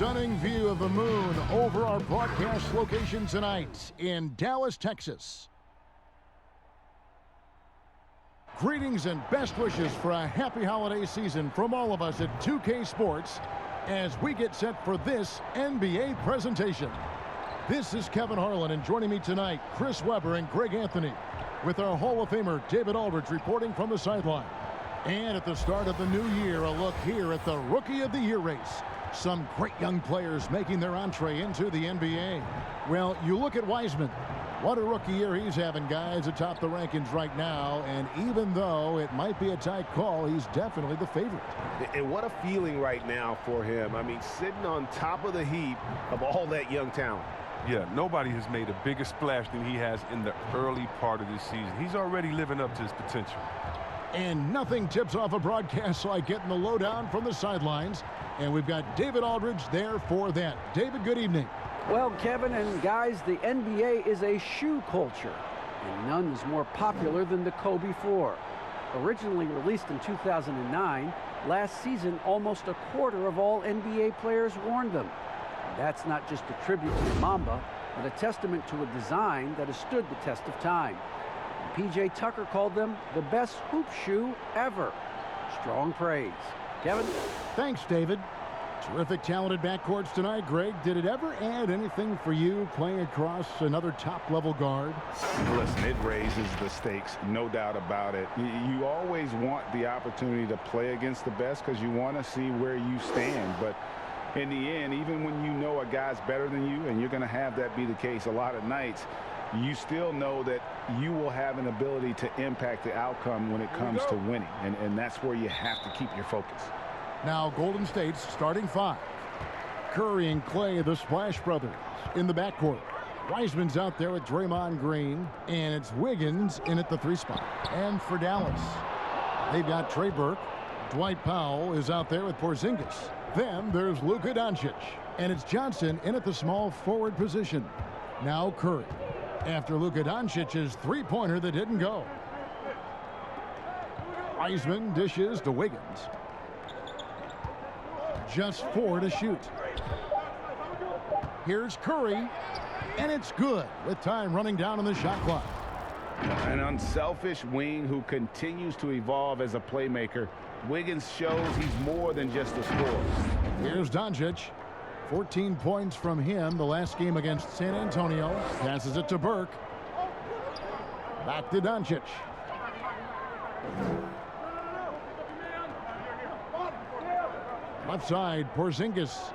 stunning view of the moon over our broadcast location tonight in Dallas, Texas. Greetings and best wishes for a happy holiday season from all of us at 2K Sports as we get set for this NBA presentation. This is Kevin Harlan, and joining me tonight, Chris Webber and Greg Anthony, with our Hall of Famer David Aldridge reporting from the sideline. And at the start of the new year, a look here at the Rookie of the Year race. Some great young players making their entree into the NBA. Well, you look at Wiseman. What a rookie year he's having, guys, atop the rankings right now. And even though it might be a tight call, he's definitely the favorite. And what a feeling right now for him. I mean, sitting on top of the heap of all that young talent. Yeah, nobody has made a bigger splash than he has in the early part of this season. He's already living up to his potential. And nothing tips off a broadcast like getting the lowdown from the sidelines. And we've got David Aldridge there for that. David, good evening. Well, Kevin and guys, the NBA is a shoe culture, and none is more popular than the Kobe 4. Originally released in 2009, last season almost a quarter of all NBA players worn them. And that's not just a tribute to the Mamba, but a testament to a design that has stood the test of time. P.J. Tucker called them the best hoop shoe ever. Strong praise. Kevin? Thanks, David. Terrific, talented backcourts tonight. Greg, did it ever add anything for you playing across another top-level guard? Listen, it raises the stakes, no doubt about it. You always want the opportunity to play against the best because you want to see where you stand. But in the end, even when you know a guy's better than you, and you're going to have that be the case a lot of nights, you still know that you will have an ability to impact the outcome when it comes to winning. And that's where you have to keep your focus. Now Golden State's starting five. Curry and Clay, the Splash Brothers, in the backcourt. Wiseman's out there with Draymond Green, and it's Wiggins in at the 3 spot. And for Dallas, they've got Trey Burke. Dwight Powell is out there with Porzingis. Then there's Luka Doncic, and it's Johnson in at the small forward position. Now Curry, after Luka Doncic's three-pointer that didn't go. Wiseman dishes to Wiggins. Just 4 to shoot. Here's Curry, and it's good with time running down on the shot clock. An unselfish wing who continues to evolve as a playmaker. Wiggins shows he's more than just a scorer. Here's Doncic. 14 points from him the last game against San Antonio. Passes it to Burke. Back to Doncic. Left side, Porzingis.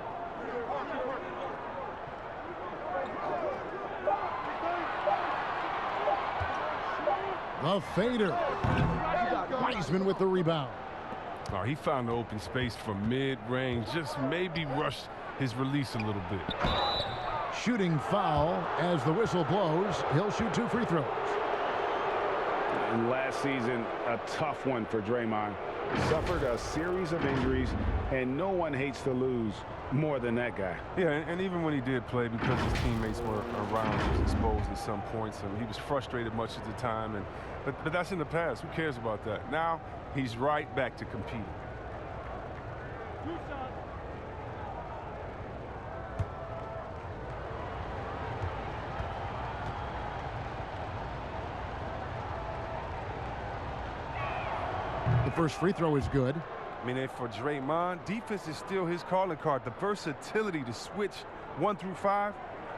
The fader. Wiseman with the rebound. Oh, he found the open space from mid-range, just maybe rushed his release a little bit. Shooting foul as the whistle blows. He'll shoot 2 free throws. And last season, a tough one for Draymond. Suffered a series of injuries, and no one hates to lose more than that guy. Yeah, and even when he did play, because his teammates were around, he was exposed at some points, and he was frustrated much of the time. But that's in the past. Who cares about that? Now he's right back to competing. The first free throw is good. I mean, for Draymond, defense is still his calling card. The versatility to switch 1 through 5,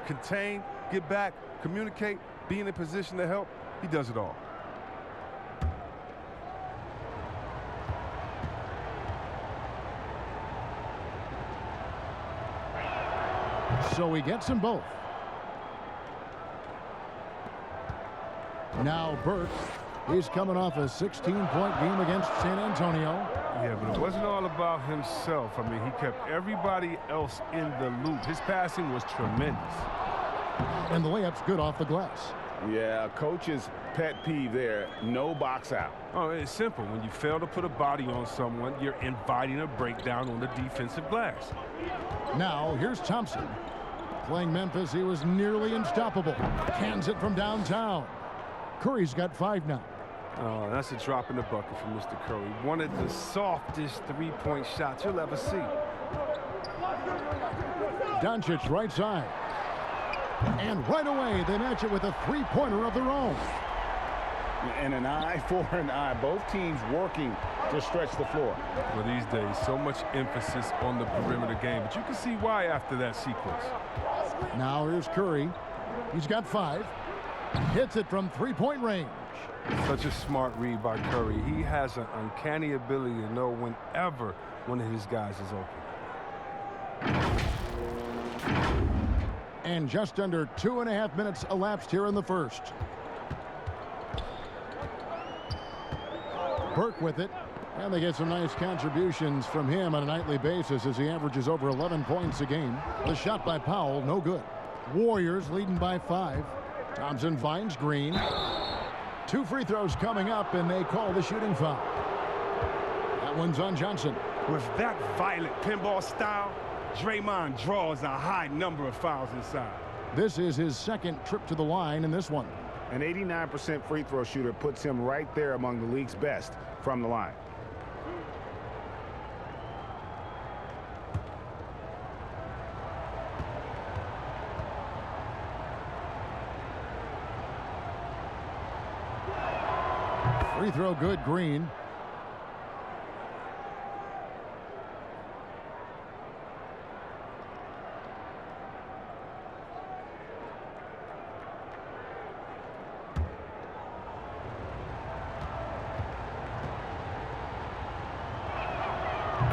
contain, get back, communicate, be in a position to help. He does it all. So he gets them both. Now Burke. He's coming off a 16-point game against San Antonio. Yeah, but it wasn't all about himself. I mean, he kept everybody else in the loop. His passing was tremendous. And the layup's good off the glass. Yeah, coach's pet peeve there, no box out. Oh, it's simple. When you fail to put a body on someone, you're inviting a breakdown on the defensive glass. Now, here's Thompson. Playing Memphis, he was nearly unstoppable. Cans it from downtown. Curry's got 5 now. Oh, that's a drop in the bucket for Mr. Curry. One of the softest three-point shots you'll ever see. Doncic right side. And right away, they match it with a three-pointer of their own. And an eye for an eye. Both teams working to stretch the floor. Well, these days, so much emphasis on the perimeter game, but you can see why after that sequence. Now here's Curry. He's got 5. Hits it from three-point range. Such a smart read by Curry. He has an uncanny ability to know whenever one of his guys is open. And just under 2.5 minutes elapsed here in the first. Burke with it. And they get some nice contributions from him on a nightly basis as he averages over 11 points a game. The shot by Powell, no good. Warriors leading by 5. Thompson finds Green. 2 free throws coming up, and they call the shooting foul. That one's on Johnson. With that violent pinball style, Draymond draws a high number of fouls inside. This is his second trip to the line in this one. An 89% free throw shooter puts him right there among the league's best from the line. Free throw good, Green.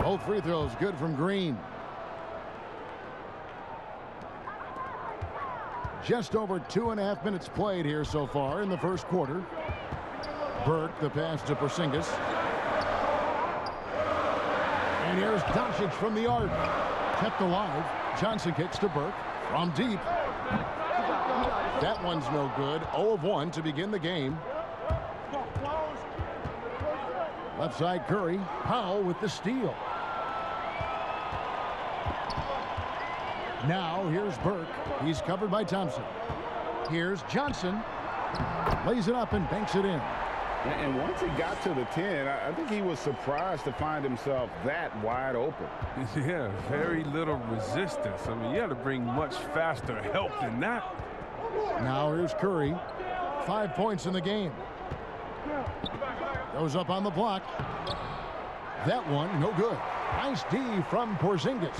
Both free throws good from Green. Just over 2.5 minutes played here so far in the first quarter. Burke, the pass to Porzingis. And here's Doncic from the arc. Kept alive. Johnson kicks to Burke from deep. That one's no good. 0 of 1 to begin the game. Left side Curry. Powell with the steal. Now here's Burke. He's covered by Thompson. Here's Johnson. Lays it up and banks it in. And once he got to the 10, I think he was surprised to find himself that wide open. Yeah, very little resistance. I mean, you had to bring much faster help than that. Now here's Curry. 5 points in the game. Goes up on the block. That one, no good. Nice D from Porzingis.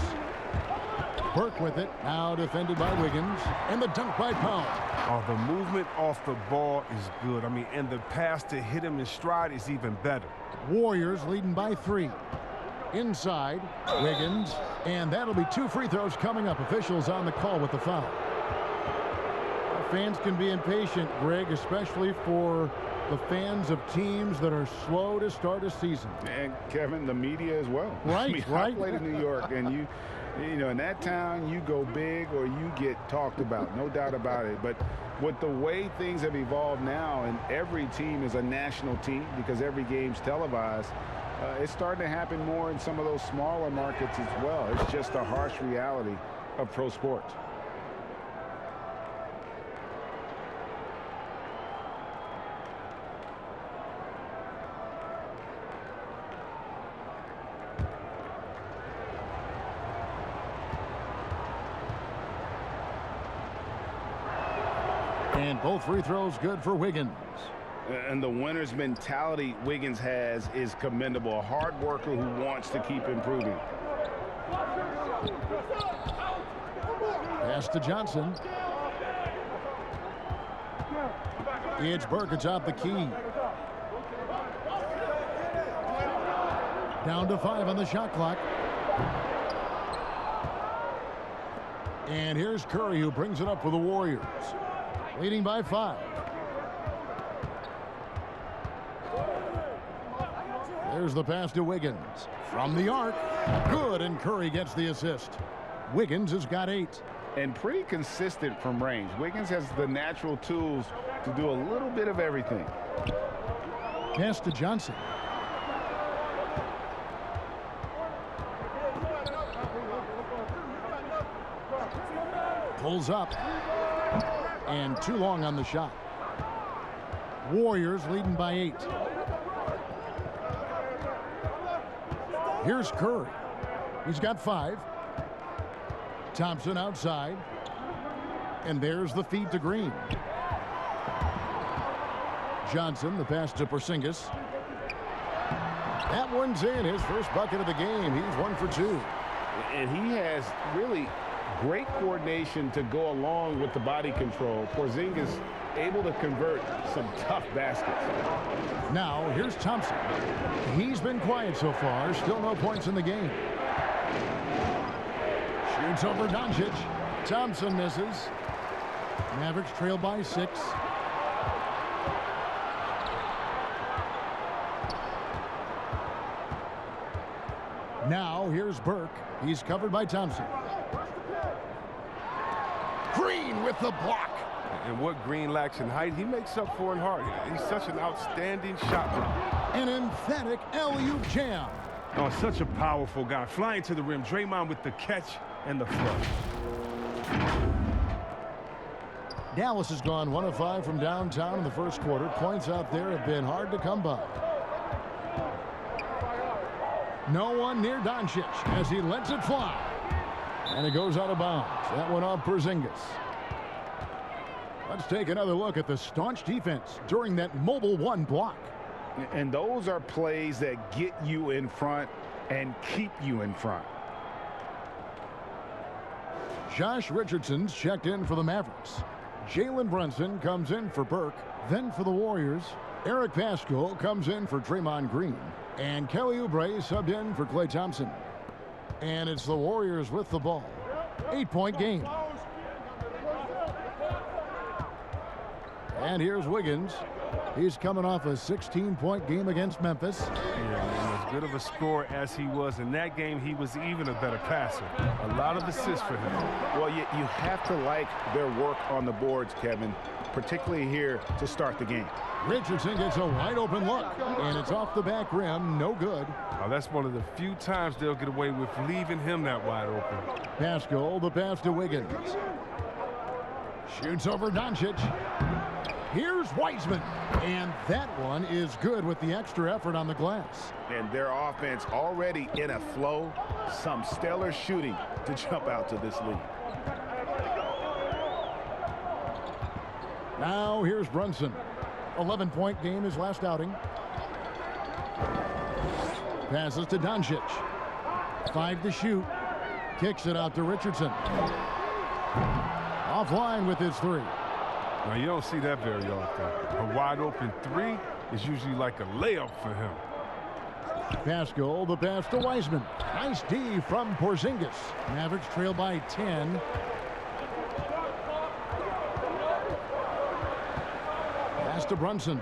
Burke with it. Now defended by Wiggins. And the dunk by Powell. Oh, the movement off the ball is good. I mean, and the pass to hit him in stride is even better. Warriors leading by 3. Inside, Wiggins. And that'll be 2 free throws coming up. Officials on the call with the foul. Fans can be impatient, Greg, especially for the fans of teams that are slow to start a season. And, Kevin, the media as well. Right, I mean, right. I played in New York, and you know, in that town, you go big or you get talked about, no doubt about it. But with the way things have evolved now, and every team is a national team because every game's televised, it's starting to happen more in some of those smaller markets as well. It's just a harsh reality of pro sports. And both free throws good for Wiggins. And the winner's mentality Wiggins has is commendable. A hard worker who wants to keep improving. Pass to Johnson. It's Burke atop the key. Down to 5 on the shot clock. And here's Curry, who brings it up for the Warriors. Leading by 5. There's the pass to Wiggins. From the arc. Good, and Curry gets the assist. Wiggins has got 8. And pretty consistent from range. Wiggins has the natural tools to do a little bit of everything. Pass to Johnson. Pulls up. And too long on the shot. Warriors leading by 8. Here's Curry. He's got 5. Thompson outside. And there's the feed to Green. Johnson, the pass to Porzingis. That one's in. His first bucket of the game. He's 1 for 2. And he has really great coordination to go along with the body control. Porzingis able to convert some tough baskets. Now, here's Thompson. He's been quiet so far. Still no points in the game. Shoots over Doncic. Thompson misses. Mavericks trail by 6. Now, here's Burke. He's covered by Thompson. Green with the block. And what Green lacks in height, he makes up for in heart. He's such an outstanding shot blocker. An emphatic alley-oop jam. Oh, such a powerful guy. Flying to the rim. Draymond with the catch and the flush. Dallas has gone 1 of 5 from downtown in the first quarter. Points out there have been hard to come by. No one near Doncic as he lets it fly. And it goes out of bounds. That one off Porzingis. Let's take another look at the staunch defense during that mobile 1 block. And those are plays that get you in front and keep you in front. Josh Richardson's checked in for the Mavericks. Jalen Brunson comes in for Burke. Then for the Warriors, Eric Pascal comes in for Draymond Green. And Kelly Oubre subbed in for Klay Thompson. And it's the Warriors with the ball. 8-point game. And here's Wiggins. He's coming off a 16-point game against Memphis. Yeah, as good of a scorer as he was in that game, he was even a better passer. A lot of assists for him. Well, you have to like their work on the boards, Kevin, particularly here to start the game. Richardson gets a wide open look, and it's off the back rim. No good. Oh, that's one of the few times they'll get away with leaving him that wide open. Pascal, the pass to Wiggins. Shoots over Doncic. Here's Wiseman, and that one is good with the extra effort on the glass. And their offense already in a flow. Some stellar shooting to jump out to this lead. Now here's Brunson. 11-point game his last outing. Passes to Doncic. 5 to shoot. Kicks it out to Richardson. Offline with his 3. Now, you don't see that very often. A wide open 3 is usually like a layup for him. Pascal, the pass to Wiseman. Nice D from Porzingis. Mavericks trail by 10. Pass to Brunson.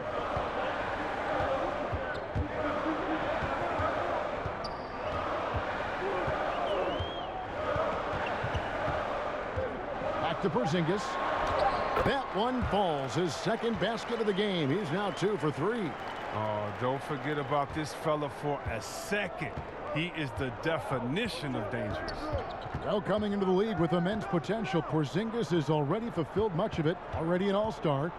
Back to Porzingis. That one falls. His second basket of the game. He's now 2 for 3. Oh, don't forget about this fella for a second. He is the definition of dangerous. Well, coming into the league with immense potential, Porzingis has already fulfilled much of it. Already an all-star.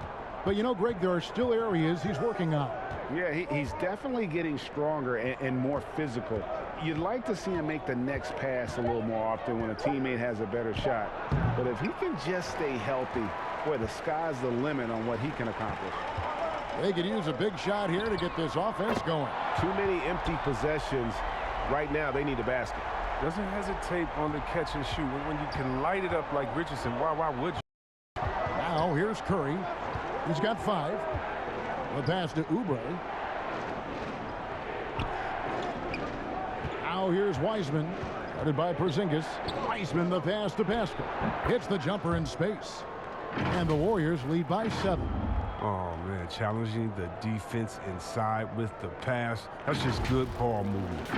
But you know, Greg, there are still areas he's working on. Yeah, he's definitely getting stronger and more physical. You'd like to see him make the next pass a little more often when a teammate has a better shot. But if he can just stay healthy, boy, the sky's the limit on what he can accomplish. They could use a big shot here to get this offense going. Too many empty possessions. Right now, they need a basket. Doesn't hesitate on the catch and shoot. When you can light it up like Richardson, why would you? Now here's Curry. He's got 5. The pass to Oubre. Now here's Wiseman. Guarded by Porzingis. Wiseman, the pass to Pascal. Hits the jumper in space. And the Warriors lead by 7. Oh, man, challenging the defense inside with the pass. That's just good ball movement.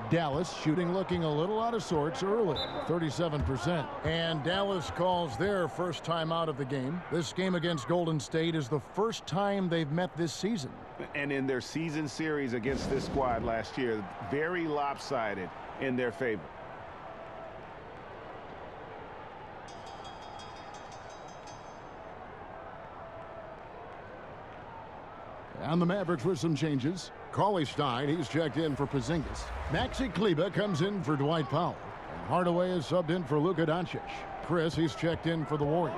Dallas shooting looking a little out of sorts early, 37%. And Dallas calls their first time out of the game. This game against Golden State is the first time they've met this season. And in their season series against this squad last year, very lopsided in their favor. And the Mavericks with some changes. Cauley Stein, he's checked in for Porzingis. Maxi Kleber comes in for Dwight Powell. Hardaway is subbed in for Luka Doncic. Chris, he's checked in for the Warriors.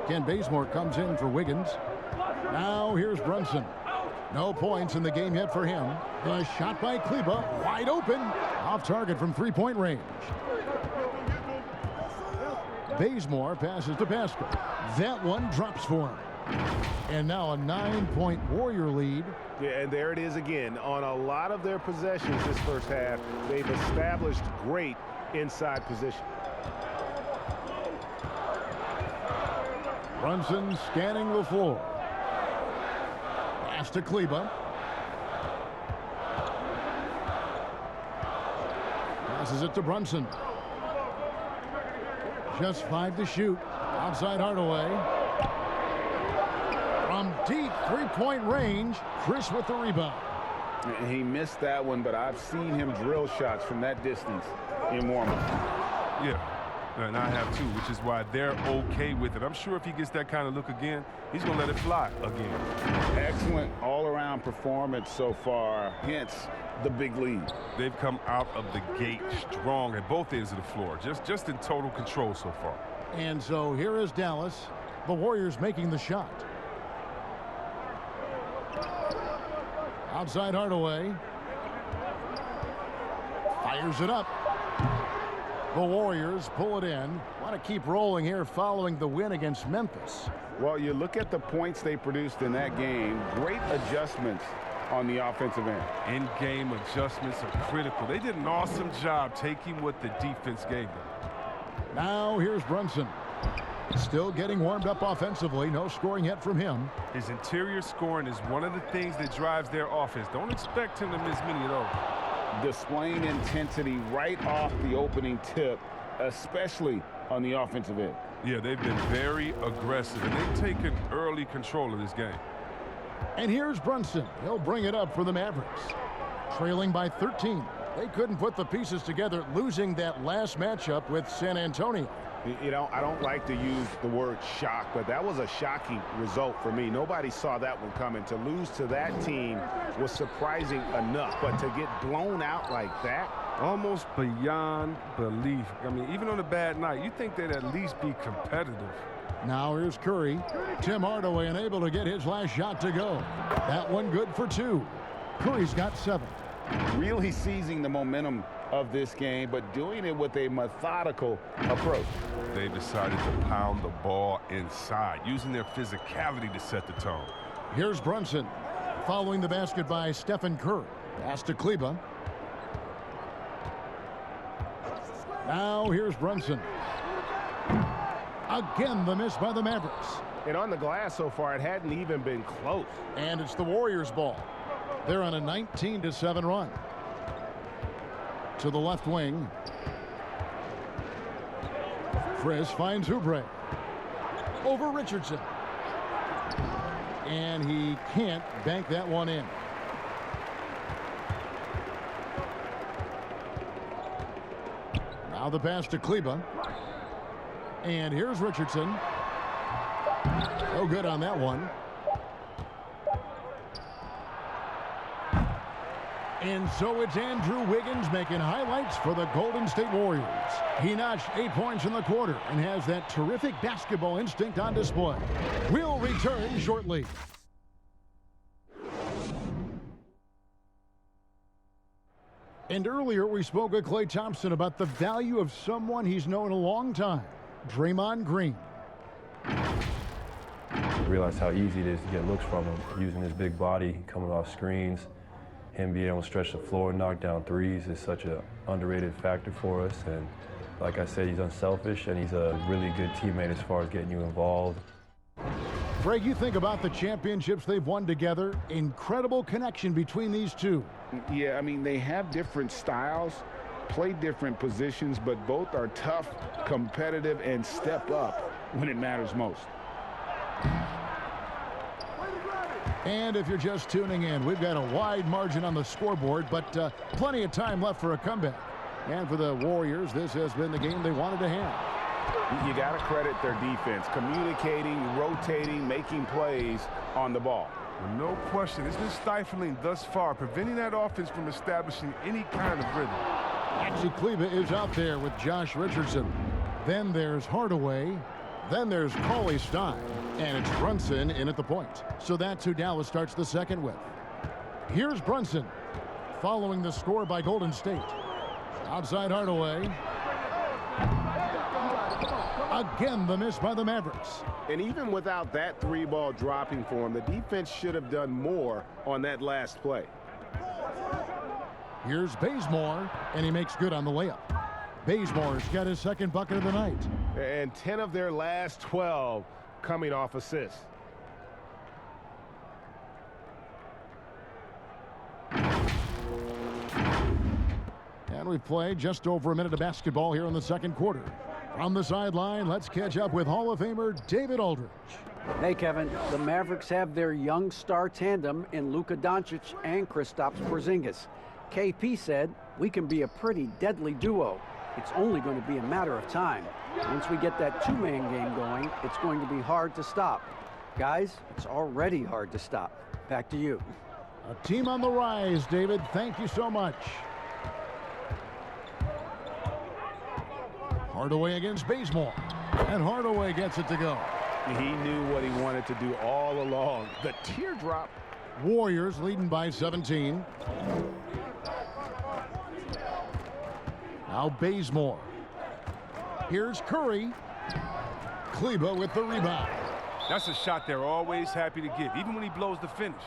Ken Bazemore comes in for Wiggins. Now here's Brunson. No points in the game yet for him. The shot by Kleba, wide open. Off target from three-point range. Bazemore passes to Pascal. That one drops for him. And now a 9-point Warrior lead. Yeah, and there it is again. On a lot of their possessions this first half, they've established great inside position. Brunson scanning the floor. Pass to Kleba. Passes it to Brunson. Just 5 to shoot. Outside Hardaway. From deep three-point range, Chris with the rebound. He missed that one, but I've seen him drill shots from that distance in warm-up. Yeah, and I have too, which is why they're okay with it. I'm sure if he gets that kind of look again, he's going to let it fly again. Excellent all-around performance so far, hence the big lead. They've come out of the gate strong at both ends of the floor, just in total control so far. And so here is Dallas. The Warriors making the shot. Outside Hardaway. Fires it up. The Warriors pull it in. Want to keep rolling here following the win against Memphis. Well, you look at the points they produced in that game. Great adjustments on the offensive end. In-game adjustments are critical. They did an awesome job taking what the defense gave them. Now here's Brunson. Still getting warmed up offensively. No scoring yet from him. His interior scoring is one of the things that drives their offense. Don't expect him to miss many of those. Displaying intensity right off the opening tip, especially on the offensive end. Yeah, they've been very aggressive, and they've taken early control of this game. And here's Brunson. He'll bring it up for the Mavericks. Trailing by 13. They couldn't put the pieces together, losing that last matchup with San Antonio. You know, I don't like to use the word shock, but that was a shocking result for me. Nobody saw that one coming. To lose to that team was surprising enough, but to get blown out like that, almost beyond belief. I mean, even on a bad night, you think they'd at least be competitive. Now here's Curry. Tim Hardaway unable to get his last shot to go. That one good for 2. Curry's got 7. Really seizing the momentum of this game, but doing it with a methodical approach. They decided to pound the ball inside, using their physicality to set the tone. Here's Brunson. Following the basket by Stephen Curry. Pass to Kleba. Now here's Brunson. Again, the miss by the Mavericks. and on the glass so far, it hadn't even been close. And it's the Warriors' ball. They're on a 19-7 run. To the left wing. Chris finds Oubre. Over Richardson. And he can't bank that one in. Now the pass to Kleba. And here's Richardson. No good on that one. And so it's Andrew Wiggins making highlights for the Golden State Warriors. He notched 8 points in the quarter and has that terrific basketball instinct on display. We'll return shortly. And earlier we spoke with Klay Thompson about the value of someone he's known a long time, Draymond Green. Realize how easy it is to get looks from him, using his big body, coming off screens. Him being able to stretch the floor and knock down threes is such an underrated factor for us. And like I said, he's unselfish and he's a really good teammate as far as getting you involved. Greg, you think about the championships they've won together. Incredible connection between these two. Yeah, I mean, they have different styles, play different positions, but both are tough, competitive, and step up when it matters most. And if you're just tuning in, we've got a wide margin on the scoreboard, but plenty of time left for a comeback. And for the Warriors, this has been the game they wanted to have. You got to credit their defense, communicating, rotating, making plays on the ball. No question, it's been stifling thus far, preventing that offense from establishing any kind of rhythm. Maxi Kleba is out there with Josh Richardson. Then there's Hardaway. Then there's Cauley Stein. And it's Brunson in at the point. So that's who Dallas starts the second with. Here's Brunson, following the score by Golden State. Outside Hardaway. Again, the miss by the Mavericks. And even without that three-ball dropping for him, the defense should have done more on that last play. Here's Bazemore, and he makes good on the layup. Bazemore's got his second bucket of the night. And 10 of their last 12 coming off assists. And we've played just over a minute of basketball here in the second quarter. From the sideline, let's catch up with Hall of Famer David Aldridge. Hey, Kevin, the Mavericks have their young star tandem in Luka Doncic and Kristaps Porzingis. KP said, "We can be a pretty deadly duo. It's only going to be a matter of time. Once we get that two-man game going, it's going to be hard to stop." Guys, it's already hard to stop. Back to you. A team on the rise, David. Thank you so much. Hardaway against Bazemore. And Hardaway gets it to go. He knew what he wanted to do all along. The teardrop. Warriors leading by 17. Now Bazemore. Here's Curry. Kleba with the rebound. That's a shot they're always happy to give, even when he blows the finish.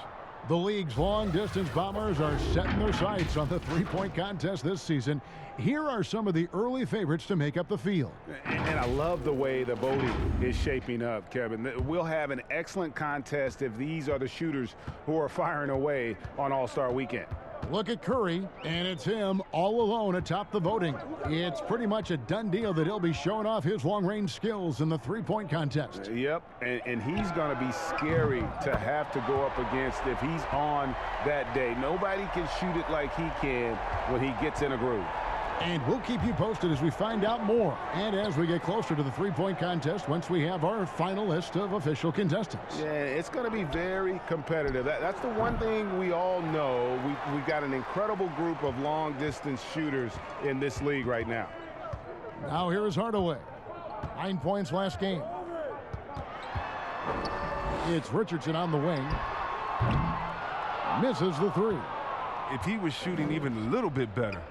The league's long-distance bombers are setting their sights on the three-point contest this season. Here are some of the early favorites to make up the field. And I love the way the voting is shaping up, Kevin. We'll have an excellent contest if these are the shooters who are firing away on All-Star Weekend. Look at Curry, and it's him all alone atop the voting. It's pretty much a done deal that he'll be showing off his long-range skills in the three-point contest. Yep, and he's going to be scary to have to go up against if he's on that day. Nobody can shoot it like he can when he gets in a groove. And we'll keep you posted as we find out more and as we get closer to the three-point contest once we have our final list of official contestants. Yeah, it's going to be very competitive. That's the one thing we all know. We've got an incredible group of long-distance shooters in this league right now. Now here is Hardaway. 9 points last game. It's Richardson on the wing. Misses the three. If he was shooting even a little bit better,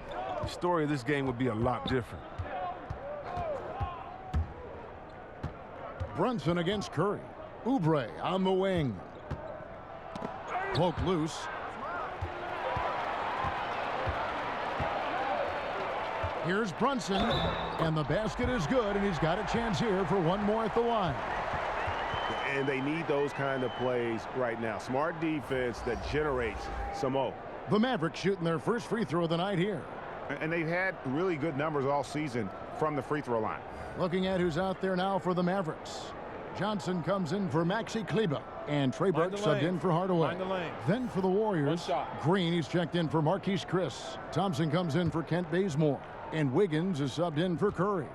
the story of this game would be a lot different. Brunson against Curry. Oubre on the wing. Poke loose. Here's Brunson, and the basket is good, and he's got a chance here for one more at the line. And they need those kind of plays right now. Smart defense that generates some more. The Mavericks shooting their first free throw of the night here. And they've had really good numbers all season from the free throw line. Looking at who's out there now for the Mavericks. Johnson comes in for Maxi Kleba, and Trey Burke subbed in for Hardaway. Then for the Warriors, Green, he's checked in for Marquise Chris. Thompson comes in for Kent Bazemore, and Wiggins is subbed in for Curry.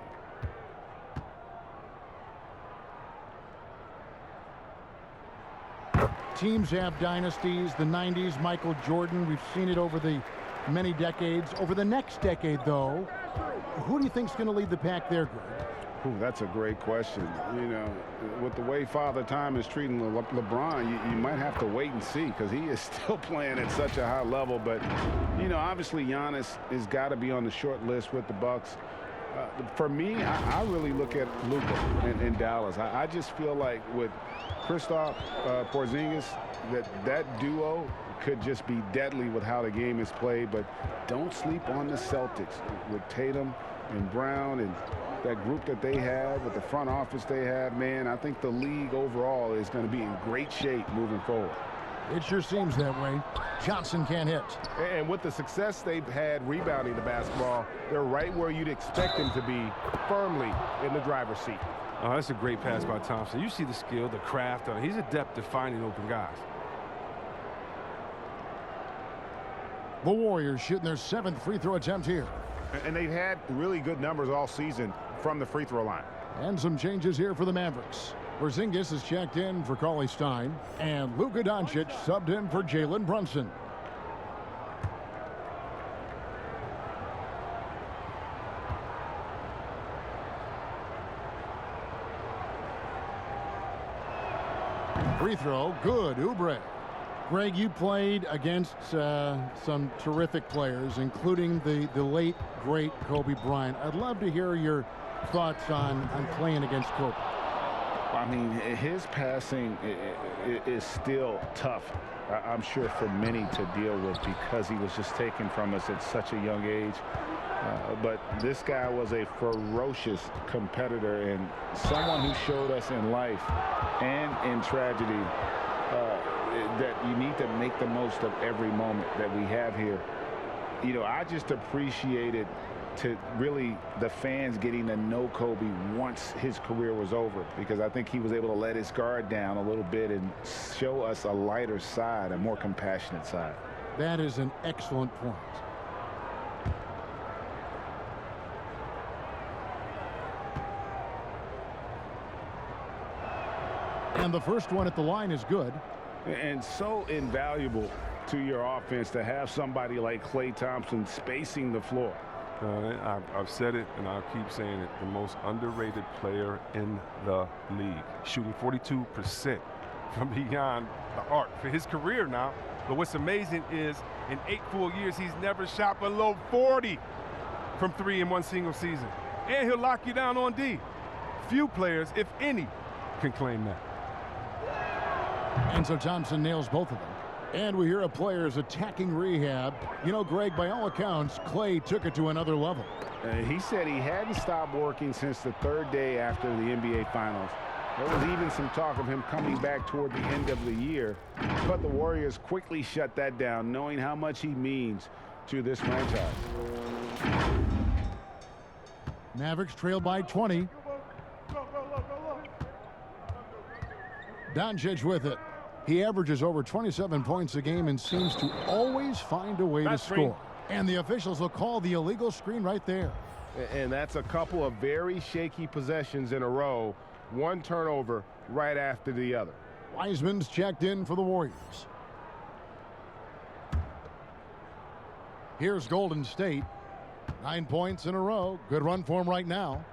Teams have dynasties. The 90s, Michael Jordan. We've seen it over the many decades. Over the next decade, though, who do you think's going to lead the pack there, Greg? Ooh, that's a great question. You know, with the way Father Time is treating LeBron, you might have to wait and see because he is still playing at such a high level. But, you know, obviously Giannis has got to be on the short list with the Bucks. For me, I really look at Luka in Dallas. I just feel like with Kristaps Porzingis, that duo could just be deadly with how the game is played. But don't sleep on the Celtics with Tatum and Brown and that group that they have, with the front office they have. Man, I think the league overall is going to be in great shape moving forward. It sure seems that way. Johnson can't hit. And with the success they've had rebounding the basketball, they're right where you'd expect them to be, firmly in the driver's seat. Oh, that's a great pass by Thompson. You see the skill, the craft. He's adept at finding open guys. The Warriors shooting their 7th free throw attempt here. And they've had really good numbers all season from the free throw line. And some changes here for the Mavericks. Porzingis is checked in for Cauley Stein, and Luka Doncic subbed in for Jalen Brunson. Free throw, good, Oubre. Greg, you played against some terrific players, including the late, great Kobe Bryant. I'd love to hear your thoughts on playing against Kobe. I mean, his passing is still tough, I'm sure, for many to deal with because he was just taken from us at such a young age. But this guy was a ferocious competitor and someone who showed us in life and in tragedy that you need to make the most of every moment that we have here. You know, I just appreciated to really the fans getting to know Kobe once his career was over, because I think he was able to let his guard down a little bit and show us a lighter side, a more compassionate side. That is an excellent point. And the first one at the line is good. And so invaluable to your offense to have somebody like Klay Thompson spacing the floor. I've said it, and I'll keep saying it. The most underrated player in the league, shooting 42% from beyond the arc for his career now. But what's amazing is in 8 full years, he's never shot below 40 from 3 in one single season. And he'll lock you down on D. Few players, if any, can claim that. And so Thompson nails both of them. And we hear a player's attacking rehab. You know, Greg, by all accounts, Klay took it to another level. He said he hadn't stopped working since the 3rd day after the NBA Finals. There was even some talk of him coming back toward the end of the year. But the Warriors quickly shut that down, knowing how much he means to this franchise. Mavericks trail by 20. Doncic with it. He averages over 27 points a game and seems to always find a way to score. And the officials will call the illegal screen right there. And that's a couple of very shaky possessions in a row. One turnover right after the other. Wiseman's checked in for the Warriors. Here's Golden State. 9 points in a row. Good run for him right now.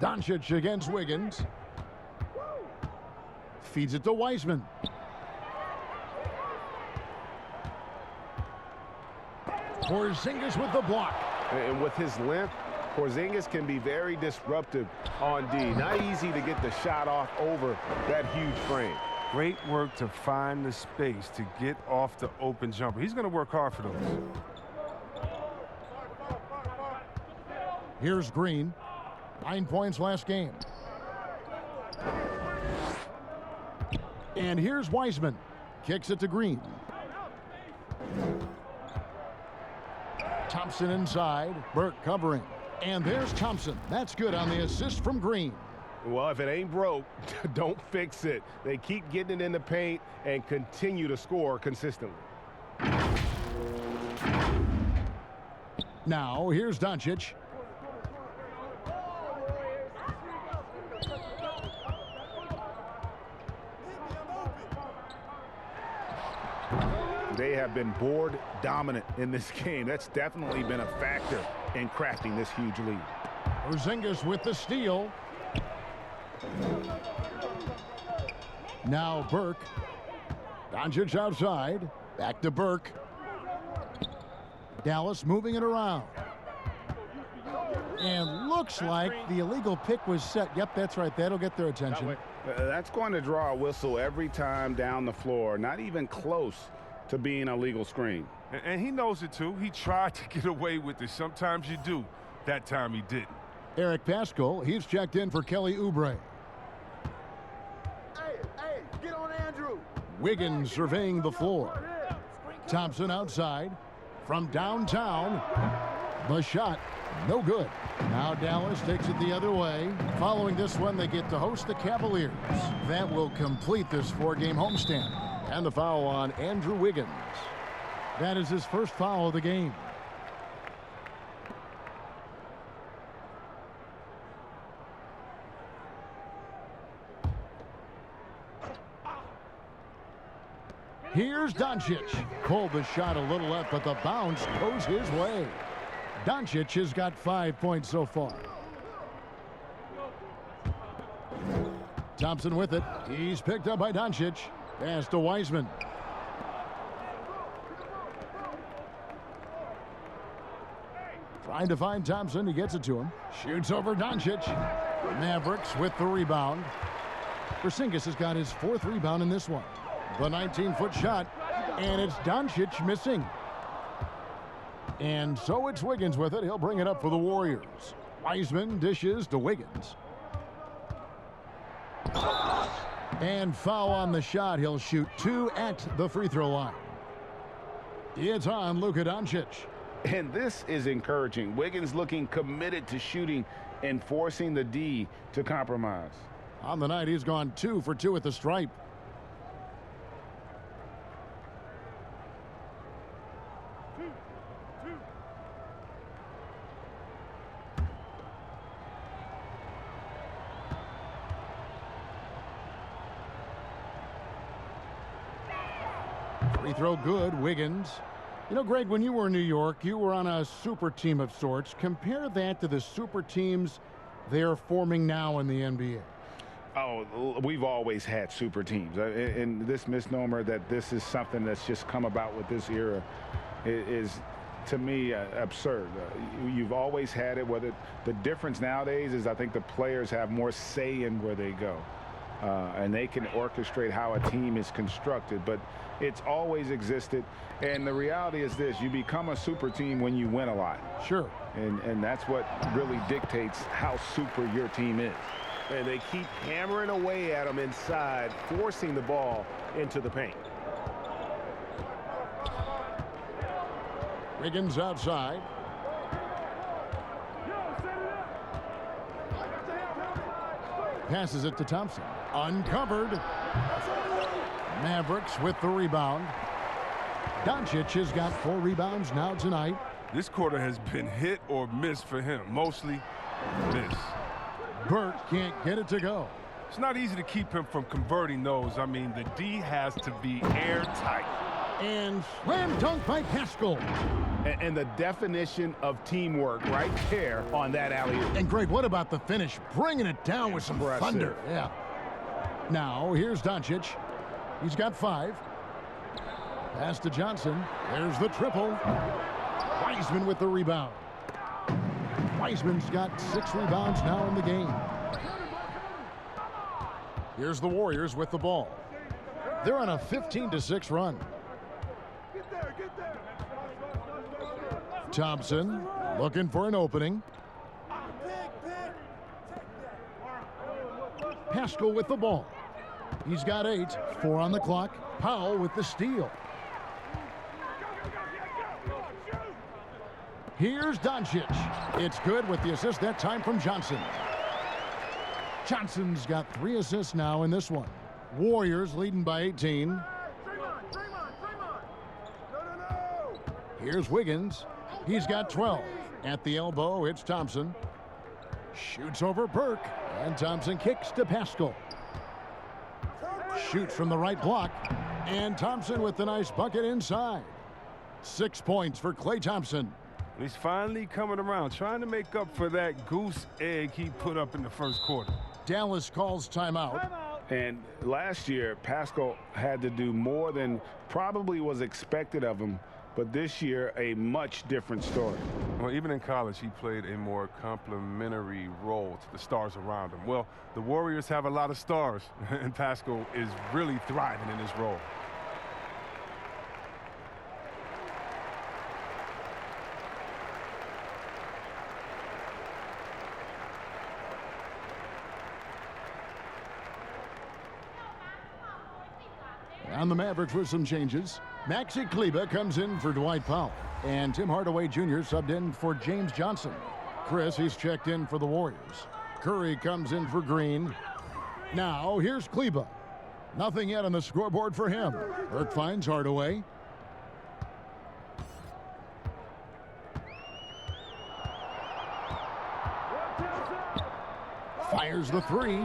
Doncic against Wiggins. Feeds it to Wiseman. Porzingis with the block. And with his length, Porzingis can be very disruptive on D. Not easy to get the shot off over that huge frame. Great work to find the space to get off the open jumper. He's going to work hard for those. Here's Green. 9 points last game. And here's Wiseman. Kicks it to Green. Thompson inside. Burke covering. And there's Thompson. That's good on the assist from Green. Well, if it ain't broke, don't fix it. They keep getting it in the paint and continue to score consistently. Now, here's Doncic. They have been board dominant in this game. That's definitely been a factor in crafting this huge lead. Porzingis with the steal. Now Burke. Doncic outside. Back to Burke. Dallas moving it around. And looks like the illegal pick was set. Yep, that's right. That'll get their attention. That's going to draw a whistle every time down the floor. Not even close to being a legal screen. And he knows it too. He tried to get away with it. Sometimes you do. That time he didn't. Eric Pascal, he's checked in for Kelly Oubre. Hey, get on Andrew. Wiggins surveying the floor. Thompson outside. From downtown. The shot, no good. Now Dallas takes it the other way. Following this one, they get to host the Cavaliers. That will complete this 4-game homestand. And the foul on Andrew Wiggins. That is his first foul of the game. Here's Doncic. Pulled the shot a little up, but the bounce goes his way. Doncic has got 5 points so far. Thompson with it. He's picked up by Doncic. Pass to Wiseman. Trying to find Thompson. He gets it to him. Shoots over Doncic. Mavericks with the rebound. Porzingis has got his 4th rebound in this one. The 19-foot shot. And it's Doncic missing. And so it's Wiggins with it. He'll bring it up for the Warriors. Wiseman dishes to Wiggins. And foul on the shot. He'll shoot 2 at the free throw line. It's on Luka Doncic. And this is encouraging. Wiggins looking committed to shooting and forcing the D to compromise. On the night, he's gone 2 for 2 at the stripe. Free throw good, Wiggins. You know, Greg, when you were in New York, you were on a super team of sorts. Compare that to the super teams they're forming now in the NBA. Oh, we've always had super teams. And this misnomer that this is something that's just come about with this era is, to me, absurd. You've always had it. Whether the difference nowadays is I think the players have more say in where they go. And they can orchestrate how a team is constructed. But it's always existed. And the reality is this. You become a super team when you win a lot. Sure. And that's what really dictates how super your team is. And they keep hammering away at them inside, forcing the ball into the paint. Wiggins outside. Passes it to Thompson. Uncovered. Mavericks with the rebound. Doncic has got 4 rebounds now tonight. This quarter has been hit or miss for him. Mostly miss. Burt can't get it to go. It's not easy to keep him from converting those. I mean, the D has to be airtight. And slam dunk by Pascal. And the definition of teamwork right there on that alley-oop. And Greg, what about the finish? Bringing it down with some thunder. Yeah. Now, here's Doncic. He's got 5. Pass to Johnson. There's the triple. Wiseman with the rebound. Wiseman's got 6 rebounds now in the game. Here's the Warriors with the ball. They're on a 15-6 run. Thompson looking for an opening. Pascal with the ball. He's got 8, 4 on the clock. Powell with the steal. Here's Doncic. It's good with the assist that time from Johnson. Johnson's got 3 assists now in this one. Warriors leading by 18. Here's Wiggins. He's got 12. At the elbow, it's Thompson. Shoots over Burke. And Thompson kicks to Pascal. Shoots from the right block. And Thompson with the nice bucket inside. 6 points for Klay Thompson. He's finally coming around, trying to make up for that goose egg he put up in the first quarter. Dallas calls timeout. And last year, Pascal had to do more than probably was expected of him. But this year, a much different story. Well, even in college, he played a more complementary role to the stars around him. Well, the Warriors have a lot of stars, and Pascal is really thriving in his role. On the Mavericks with some changes. Maxi Kleber comes in for Dwight Powell. And Tim Hardaway Jr. subbed in for James Johnson. Chris, he's checked in for the Warriors. Curry comes in for Green. Now, here's Kleber. Nothing yet on the scoreboard for him. Burke finds Hardaway. Fires the 3.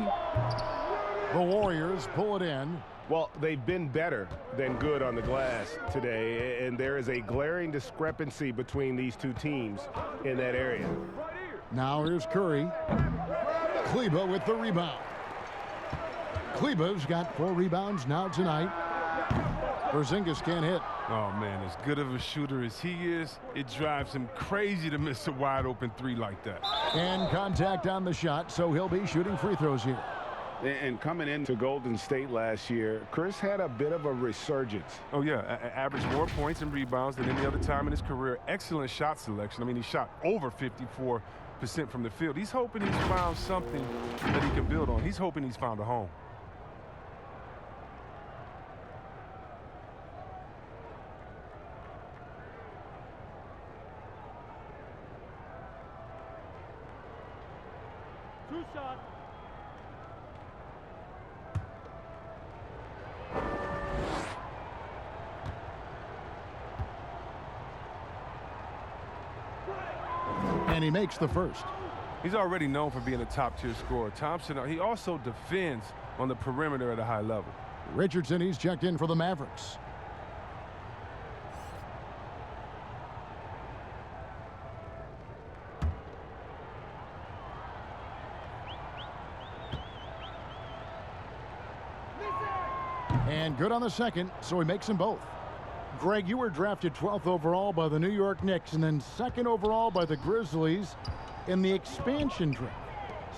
The Warriors pull it in. Well, they've been better than good on the glass today, and there is a glaring discrepancy between these two teams in that area. Now here's Curry. Kleber with the rebound. Kleba's got 4 rebounds now tonight. Porzingis can't hit. Oh, man, as good of a shooter as he is, it drives him crazy to miss a wide-open 3 like that. And contact on the shot, so he'll be shooting free throws here. And coming into Golden State last year, Chris had a bit of a resurgence. Oh, yeah, averaged more points and rebounds than any other time in his career. Excellent shot selection. I mean, he shot over 54% from the field. He's hoping he's found something that he can build on. He's hoping he's found a home. And he makes the first. He's already known for being a top-tier scorer. Thompson, he also defends on the perimeter at a high level. Richardson, he's checked in for the Mavericks. And good on the second, so he makes them both. Greg, you were drafted 12th overall by the New York Knicks and then 2nd overall by the Grizzlies in the expansion draft.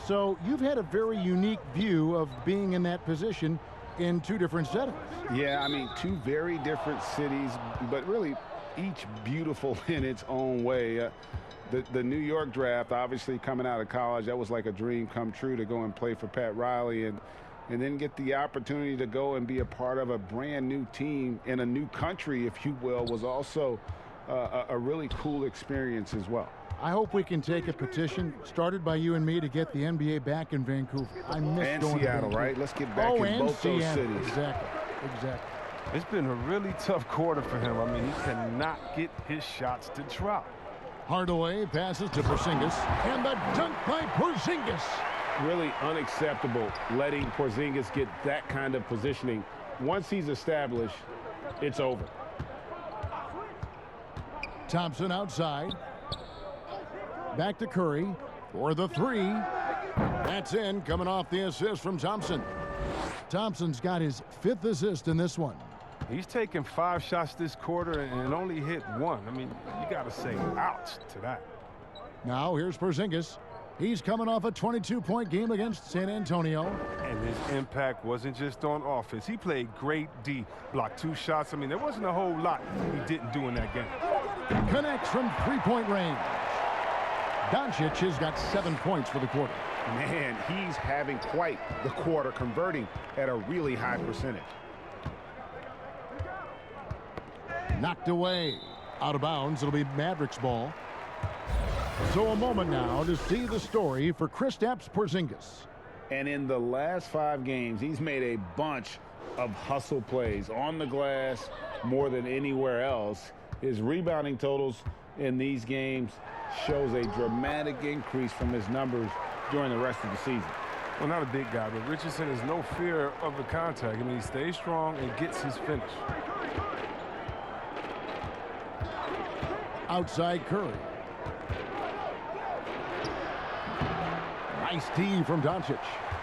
So you've had a very unique view of being in that position in 2 different settings. Yeah, I mean, 2 very different cities, but really each beautiful in its own way. The New York draft, obviously coming out of college, that was like a dream come true to go and play for Pat Riley and then get the opportunity to go and be a part of a brand new team in a new country, if you will, was also a really cool experience as well. I hope we can take a petition started by you and me to get the NBA back in Vancouver. I miss and going Seattle, to right? Let's get back in both those cities. Exactly. It's been a really tough quarter for him. I mean, he cannot get his shots to drop. Hardaway passes to Porzingis, and the dunk by Porzingis. Really unacceptable letting Porzingis get that kind of positioning. Once he's established, it's over. Thompson outside. Back to Curry for the 3. That's in, coming off the assist from Thompson. Thompson's got his 5th assist in this one. He's taken 5 shots this quarter and only hit 1. I mean, you got to say ouch to that. Now here's Porzingis. He's coming off a 22-point game against San Antonio. And his impact wasn't just on offense. He played great D, blocked 2 shots. I mean, there wasn't a whole lot he didn't do in that game. Connects from 3-point range. Doncic has got 7 points for the quarter. Man, he's having quite the quarter, converting at a really high percentage. Knocked away. Out of bounds. It'll be Mavericks ball. So a moment now to see the story for Kristaps Porzingis. And in the last 5 games, he's made a bunch of hustle plays on the glass more than anywhere else. His rebounding totals in these games shows a dramatic increase from his numbers during the rest of the season. Well, not a big guy, but Richardson has no fear of the contact. I mean, he stays strong and gets his finish. Outside Curry. Nice D from Doncic.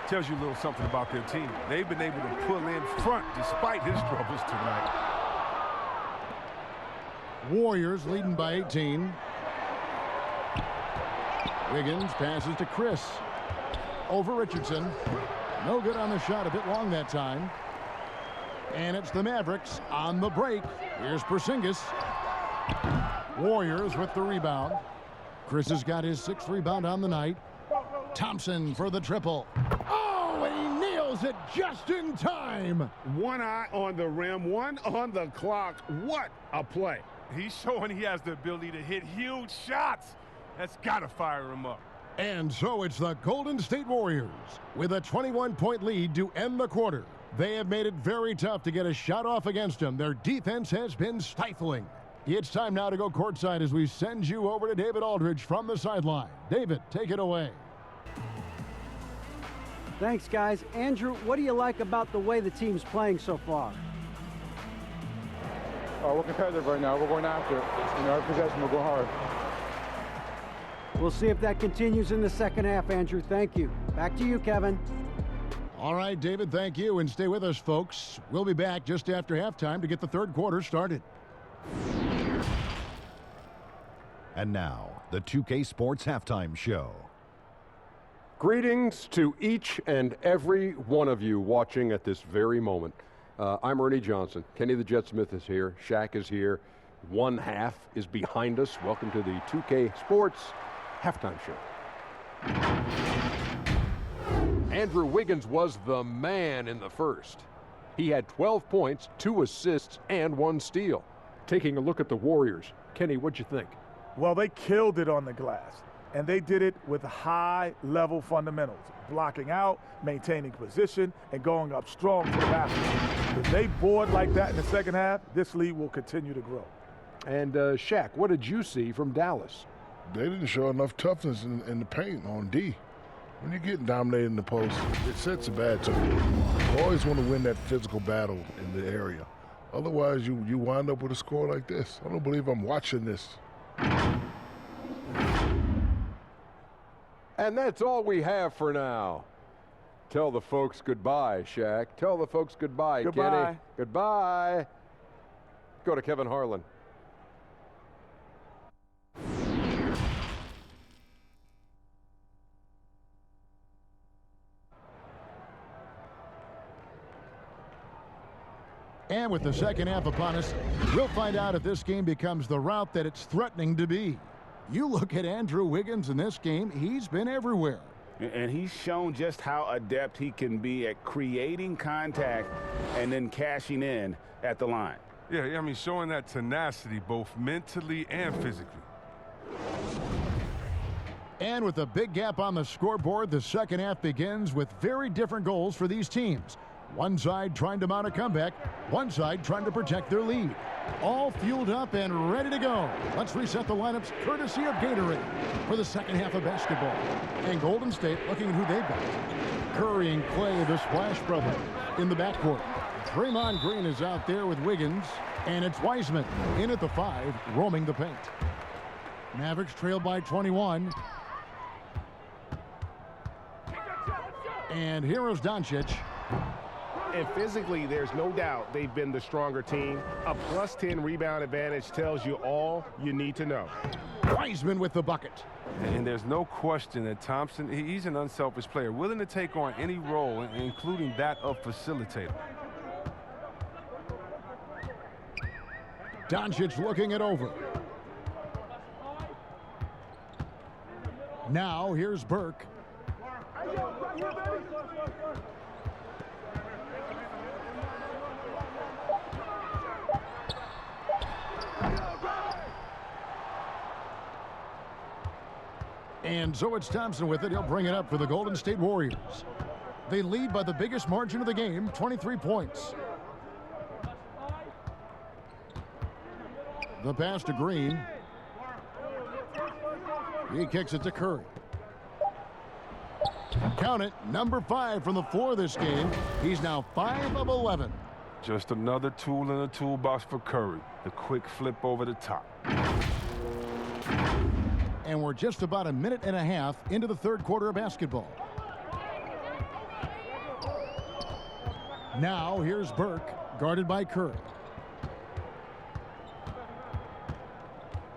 Tells you a little something about their team. They've been able to pull in front despite his troubles tonight. Warriors leading by 18. Wiggins passes to Chris. Over Richardson. No good on the shot, a bit long that time. And it's the Mavericks on the break. Here's Porzingis. Warriors with the rebound. Chris has got his 6th rebound on the night. Thompson for the triple. Oh, and he nails it just in time. One eye on the rim, 1 on the clock. What a play. He's showing he has the ability to hit huge shots. That's got to fire him up. And so it's the Golden State Warriors with a 21-point lead to end the quarter. They have made it very tough to get a shot off against them. Their defense has been stifling. It's time now to go courtside as we send you over to David Aldridge from the sideline. David, take it away. Thanks, guys. Andrew, what do you like about the way the team's playing so far? We're competitive right now. We're going after it. Every possession, we'll go hard. We'll see if that continues in the second half, Andrew. Thank you. Back to you, Kevin. All right, David, thank you. And stay with us, folks. We'll be back just after halftime to get the third quarter started. And now, the 2K Sports Halftime Show. Greetings to each and every one of you watching at this very moment. I'm Ernie Johnson. Kenny the Jet Smith is here. Shaq is here. One half is behind us. Welcome to the 2K Sports Halftime Show. Andrew Wiggins was the man in the first. He had 12 points, 2 assists, and 1 steal. Taking a look at the Warriors. Kenny, what'd you think? Well, they killed it on the glass, and they did it with high-level fundamentals, blocking out, maintaining position, and going up strong to the basket. If they board like that in the second half, this league will continue to grow. And Shaq, what did you see from Dallas? They didn't show enough toughness in the paint on D. When you're getting dominated in the post, it sets a bad tone. You always want to win that physical battle in the area. Otherwise, you wind up with a score like this. I don't believe I'm watching this. And that's all we have for now. Tell the folks goodbye, Shaq. Tell the folks goodbye, Goodbye. Kenny. Goodbye. Go to Kevin Harlan. And with the second half upon us, we'll find out if this game becomes the route that it's threatening to be. You look at Andrew Wiggins in this game, he's been everywhere. And he's shown just how adept he can be at creating contact and then cashing in at the line. Yeah, I mean, showing that tenacity both mentally and physically. And with a big gap on the scoreboard, the second half begins with very different goals for these teams. One side trying to mount a comeback, one side trying to protect their lead. All fueled up and ready to go. Let's reset the lineups courtesy of Gatorade for the second half of basketball. And Golden State looking at who they've got. Curry and Clay, the Splash Brothers, in the backcourt. Draymond Green is out there with Wiggins, and it's Wiseman in at the 5, roaming the paint. Mavericks trail by 21. And here's Doncic. And physically, there's no doubt they've been the stronger team. A plus 10 rebound advantage tells you all you need to know. Wiseman with the bucket. And there's no question that Thompson, he's an unselfish player, willing to take on any role, including that of facilitator. Doncic looking it over. Now here's Burke. And so it's Thompson with it. He'll bring it up for the Golden State Warriors. They lead by the biggest margin of the game, 23 points. The pass to Green. He kicks it to Curry. Count it, number 5 from the floor this game. He's now 5 of 11. Just another tool in the toolbox for Curry. The quick flip over the top. And we're just about a minute and a half into the third quarter of basketball. Now here's Burke, guarded by Curry.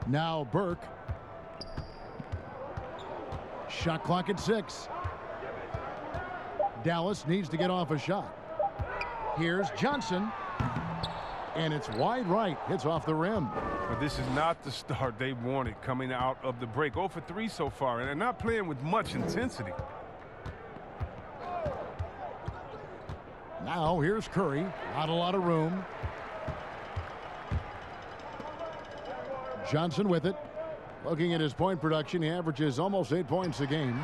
Now Burke. Shot clock at 6. Dallas needs to get off a shot. Here's Johnson. And it's wide right. Hits off the rim. But this is not the start they wanted coming out of the break. 0 for 3 so far, and they're not playing with much intensity. Now here's Curry. Not a lot of room. Johnson with it. Looking at his point production, he averages almost 8 points a game.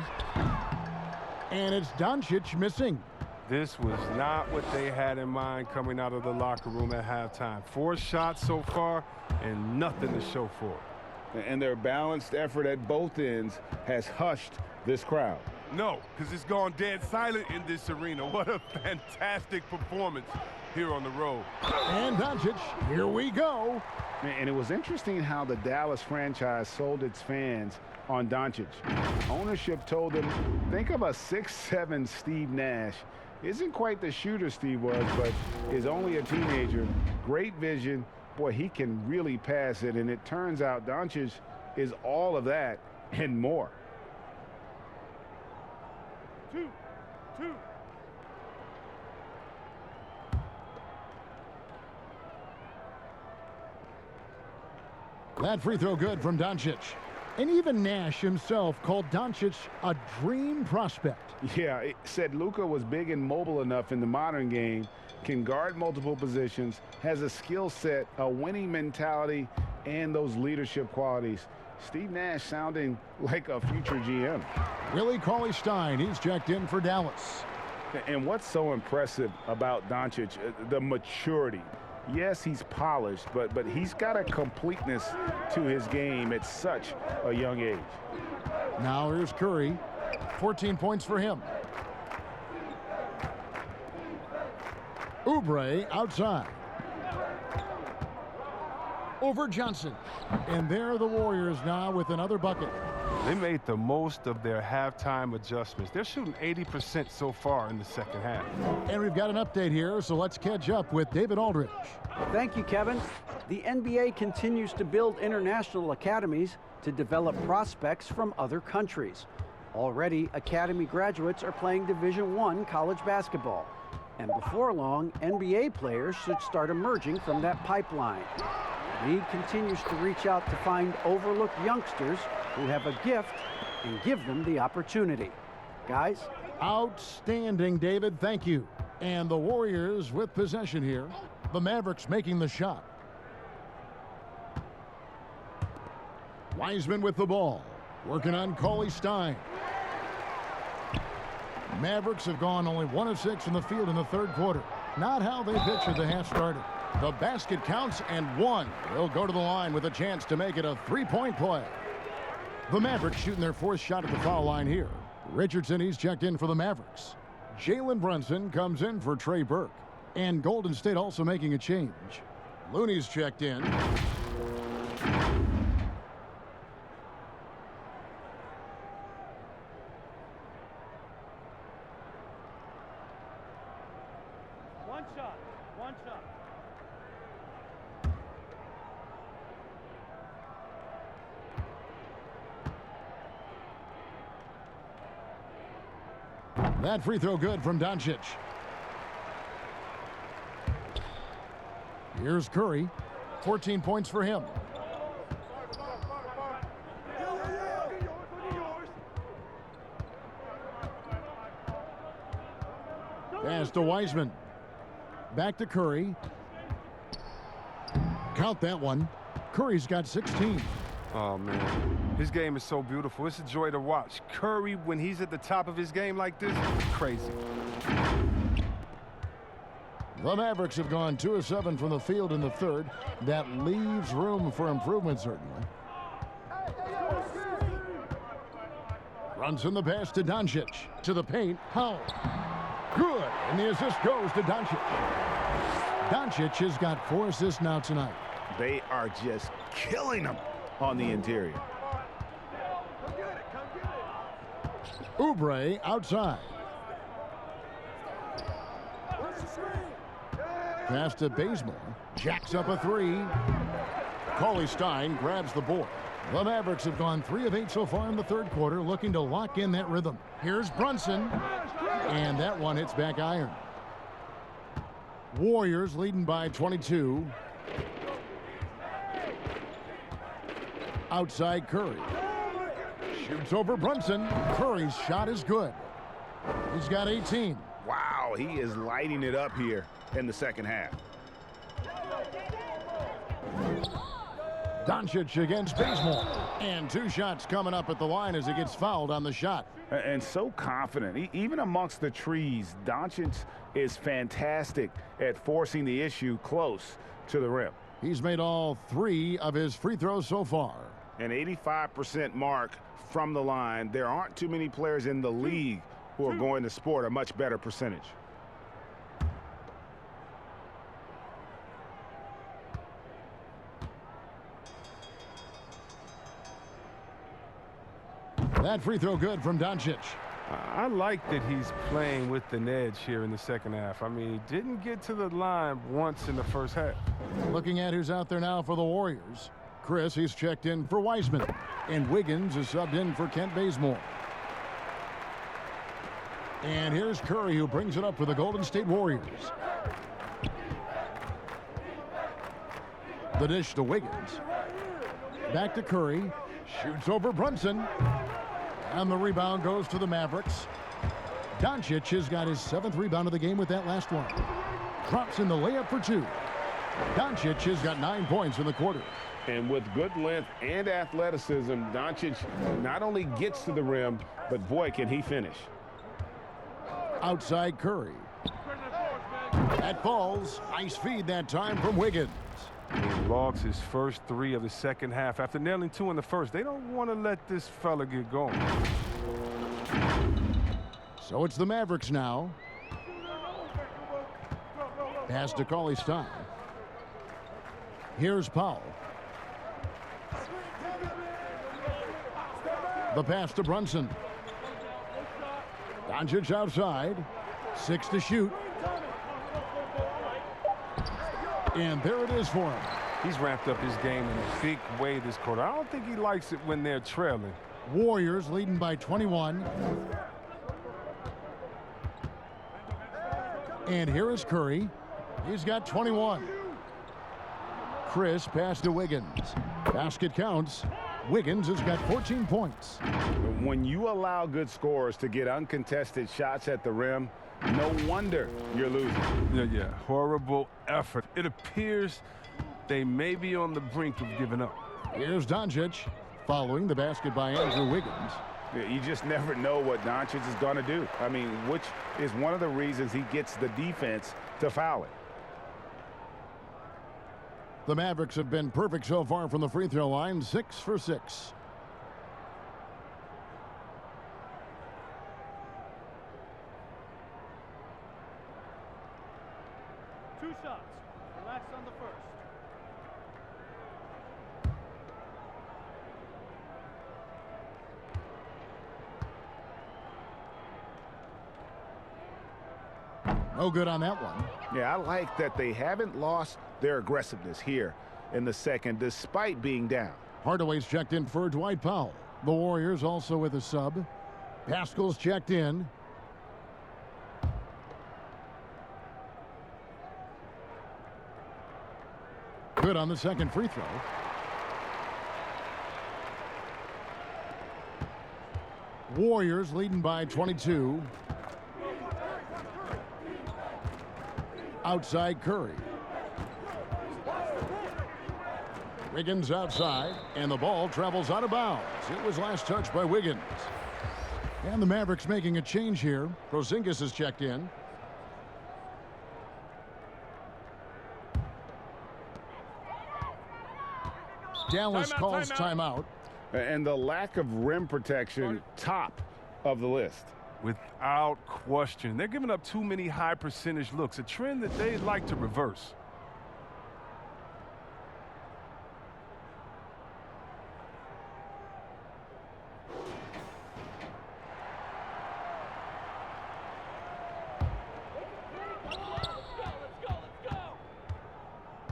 And it's Doncic missing. This was not what they had in mind coming out of the locker room at halftime. 4 shots so far and nothing to show for it. And their balanced effort at both ends has hushed this crowd. No, because it's gone dead silent in this arena. What a fantastic performance here on the road. And Doncic, here we go. And it was interesting how the Dallas franchise sold its fans on Doncic. Ownership told them, think of a 6'7" Steve Nash Isn't quite the shooter Steve was, but is only a teenager. Great vision. Boy, he can really pass it, and it turns out Doncic is all of that and more. 2-2. That free throw good from Doncic. And even Nash himself called Doncic a dream prospect. Yeah, it said Luka was big and mobile enough in the modern game, can guard multiple positions, has a skill set, a winning mentality, and those leadership qualities. Steve Nash sounding like a future GM. Willie Cauley-Stein, he's checked in for Dallas. And what's so impressive about Doncic, the maturity. Yes, he's polished, but he's got a completeness to his game at such a young age. Now here's Curry. 14 points for him. Oubre outside. Over Johnson. And there are the Warriors now with another bucket. They made the most of their halftime adjustments. They're shooting 80% so far in the second half. And we've got an update here, so let's catch up with David Aldridge. Thank you, Kevin. The NBA continues to build international academies to develop prospects from other countries. Already, academy graduates are playing Division I college basketball. And before long, NBA players should start emerging from that pipeline. The league continues to reach out to find overlooked youngsters who have a gift and give them the opportunity. Guys? Outstanding, David. Thank you. And the Warriors with possession here. The Mavericks making the shot. Wiseman with the ball. Working on Cauley-Stein. Mavericks have gone only 1 of 6 from the field in the third quarter. Not how they pictured the half started. The basket counts and one. They'll go to the line with a chance to make it a three-point play. The Mavericks shooting their fourth shot at the foul line here. Richardson, he's checked in for the Mavericks. Jalen Brunson comes in for Trey Burke. And Golden State also making a change. Looney's checked in. One shot. That free throw good from Doncic. Here's Curry. 14 points for him. Pass to Wiseman. Back to Curry. Count that one. Curry's got 16. Oh, man. His game is so beautiful. It's a joy to watch. Curry, when he's at the top of his game like this, crazy. The Mavericks have gone 2 of 7 from the field in the third. That leaves room for improvement, certainly. Runs in the pass to Doncic. To the paint. How? Good. And the assist goes to Doncic. Doncic has got 4 assists now tonight. They are just killing them on the interior. Oubre outside. Pass to Bazemore. Jacks up a 3. Cauley-Stein grabs the board. The Mavericks have gone 3 of 8 so far in the third quarter, looking to lock in that rhythm. Here's Brunson. And that one hits back iron. Warriors leading by 22. Outside Curry. Shoots over Brunson. Curry's shot is good. He's got 18. Wow, he is lighting it up here in the second half. Doncic against Bazemore. And 2 shots coming up at the line as he gets fouled on the shot. And so confident. Even amongst the trees, Doncic is fantastic at forcing the issue close to the rim. He's made all 3 of his free throws so far. An 85% mark from the line. There aren't too many players in the league who are going to sport a much better percentage. That free throw good from Doncic. I like that he's playing with an edge here in the second half. I mean, he didn't get to the line once in the first half. Looking at who's out there now for the Warriors. Chris, he's checked in for Wiseman. And Wiggins is subbed in for Kent Bazemore. And here's Curry, who brings it up for the Golden State Warriors. The dish to Wiggins. Back to Curry. Shoots over Brunson. And the rebound goes to the Mavericks. Doncic has got his 7th rebound of the game with that last one. Drops in the layup for 2. Doncic has got 9 points in the quarter. And with good length and athleticism, Doncic not only gets to the rim, but boy, can he finish. Outside Curry. That falls. Nice feed that time from Wiggins. He logs his first 3 of the second half after nailing 2 in the first. They don't want to let this fella get going. So it's the Mavericks now. Pass to Cauley-Stein. Here's Powell. The pass to Brunson. Doncic outside. 6 to shoot. And there it is for him. He's ramped up his game in a big way this quarter. I don't think he likes it when they're trailing. Warriors leading by 21. And here is Curry. He's got 21. Chris pass to Wiggins. Basket counts. Wiggins has got 14 points. When you allow good scorers to get uncontested shots at the rim, no wonder you're losing. Yeah, horrible effort. It appears they may be on the brink of giving up. Here's Doncic following the basket by Andrew Wiggins. You just never know what Doncic is going to do. I mean, which is one of the reasons he gets the defense to foul it. The Mavericks have been perfect so far from the free throw line, 6 for 6. Two shots. Relax on the first. No good on that one. Yeah, I like that they haven't lost their aggressiveness here in the second, despite being down. Hardaway's checked in for Dwight Powell. The Warriors also with a sub. Pascal's checked in. Good on the second free throw. Warriors leading by 22. Outside Curry. Wiggins outside, and the ball travels out of bounds. It was last touched by Wiggins. And the Mavericks making a change here. Porzingis is checked in. Dallas calls timeout. And the lack of rim protection, top of the list. Without question. They're giving up too many high percentage looks, a trend that they'd like to reverse.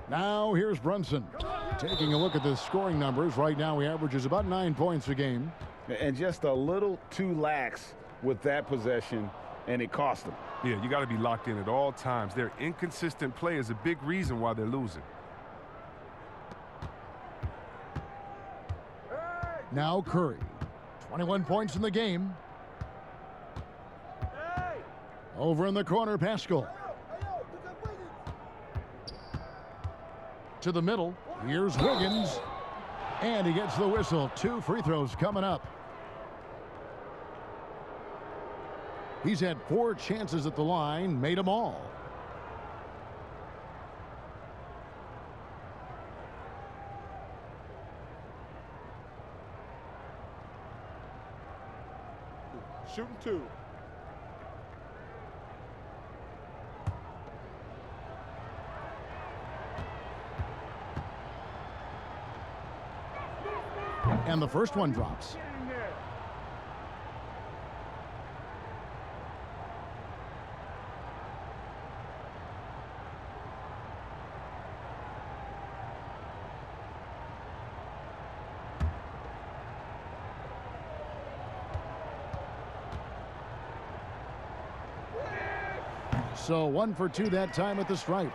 Now here's Brunson. Taking a look at the scoring numbers. Right now he averages about 9 points a game. And just a little too lax with that possession, and it cost them. Yeah, you got to be locked in at all times. Their inconsistent play is a big reason why they're losing. Now Curry. 21 points in the game. Over in the corner, Pascal. To the middle. Here's Wiggins. And he gets the whistle. 2 free throws coming up. He's had 4 chances at the line, made them all. Shooting 2. And the first one drops. So 1 for 2 that time at the stripe.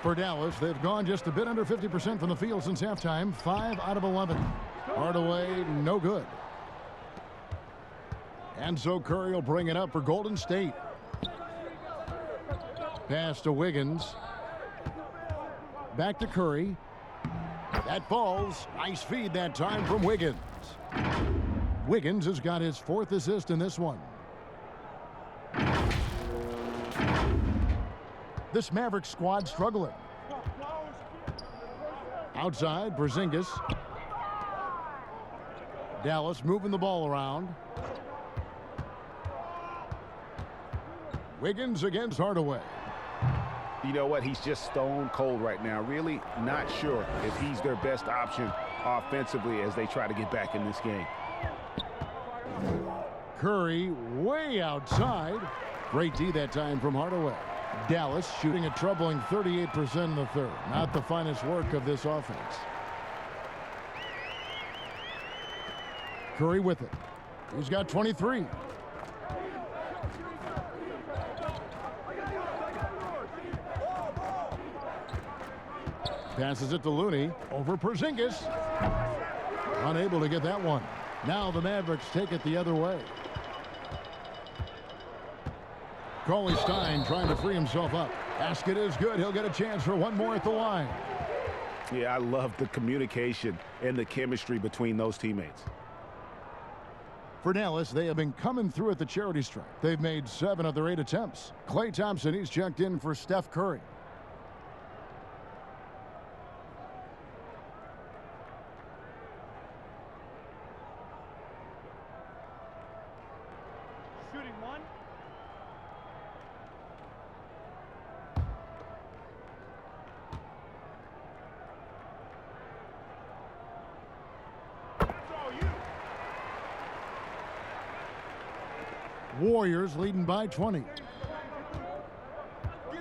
For Dallas, they've gone just a bit under 50% from the field since halftime. 5 out of 11. Hardaway, no good. And so Curry will bring it up for Golden State. Pass to Wiggins. Back to Curry. That falls. Nice feed that time from Wiggins. Wiggins has got his 4th assist in this one. This Mavericks squad struggling. Outside, Porzingis. Dallas moving the ball around. Wiggins against Hardaway. You know what? He's just stone cold right now. Really not sure if he's their best option offensively as they try to get back in this game. Curry way outside. Great D that time from Hardaway. Dallas shooting a troubling 38% in the third. Not the finest work of this offense. Curry with it. He's got 23. Passes it to Looney. Over Porzingis. Unable to get that one. Now the Mavericks take it the other way. Stein trying to free himself up. Basket is good. He'll get a chance for one more at the line. Yeah, I love the communication and the chemistry between those teammates. For Dallas, they have been coming through at the charity stripe. They've made 7 of their 8 attempts. Klay Thompson, he's checked in for Steph Curry. Shooting 1. Warriors leading by 20. Get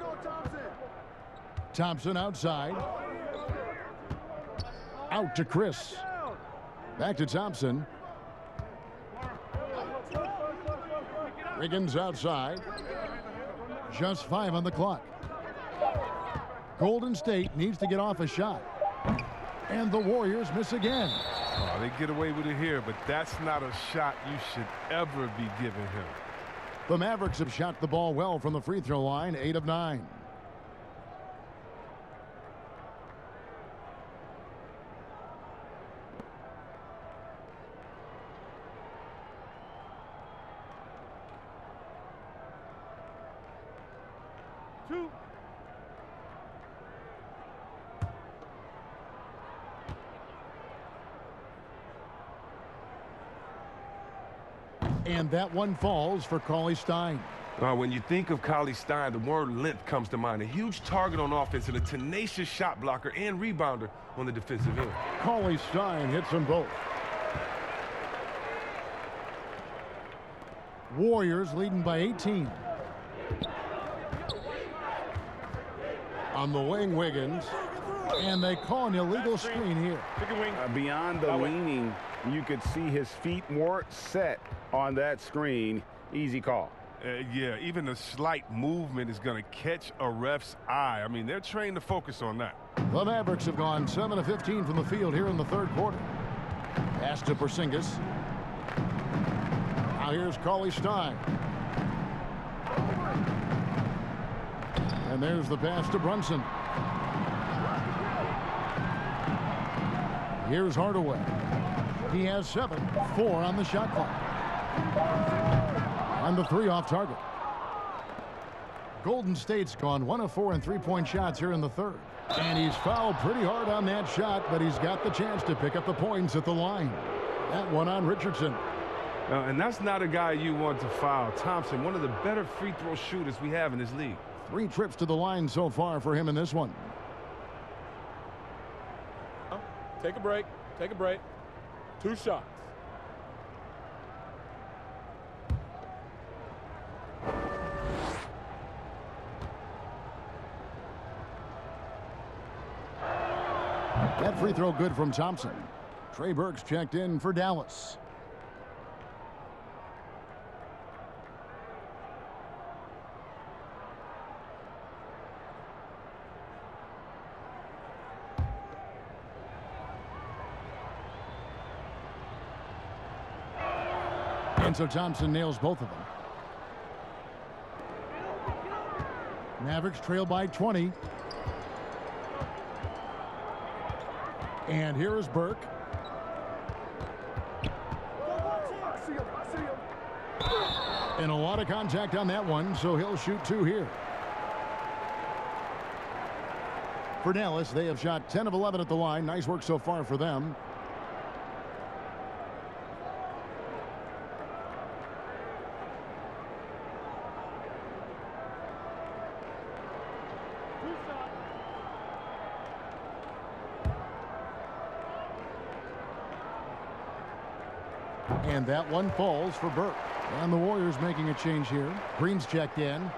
on Thompson. Thompson outside. Out to Chris. Back to Thompson. Wiggins outside. Just 5 on the clock. Golden State needs to get off a shot. And the Warriors miss again. Oh, they get away with it here, but that's not a shot you should ever be giving him. The Mavericks have shot the ball well from the free throw line, 8 of 9. And that one falls for Stein. When you think of Stein, the word length comes to mind. A huge target on offense and a tenacious shot blocker and rebounder on the defensive end. Stein hits them both. Warriors leading by 18. On the wing, Wiggins. And they call an illegal screen here. Beyond the leaning, you could see his feet weren't set on that screen. Easy call. Yeah, even a slight movement is going to catch a ref's eye. I mean, they're trained to focus on that. The Mavericks have gone 7 of 15 from the field here in the third quarter. Pass to Porzingis. Now here's Stein. And there's the pass to Brunson. Here's Hardaway. He has 7, 4 on the shot clock. And the 3 off target. Golden State's gone 1 of 4 in 3-point shots here in the third. And he's fouled pretty hard on that shot, but he's got the chance to pick up the points at the line. That one on Richardson. And that's not a guy you want to foul. Thompson, one of the better free throw shooters we have in this league. 3 trips to the line so far for him in this one. Take a break. Take a break. 2 shots. That free throw good from Thompson. Trey Burks checked in for Dallas. And so Thompson nails both of them. Mavericks trail by 20. And here is Burke. And a lot of contact on that one, so he'll shoot 2 here. For Dallas, they have shot 10 of 11 at the line. Nice work so far for them. And that one falls for Burke. And the Warriors making a change here. Green's checked in.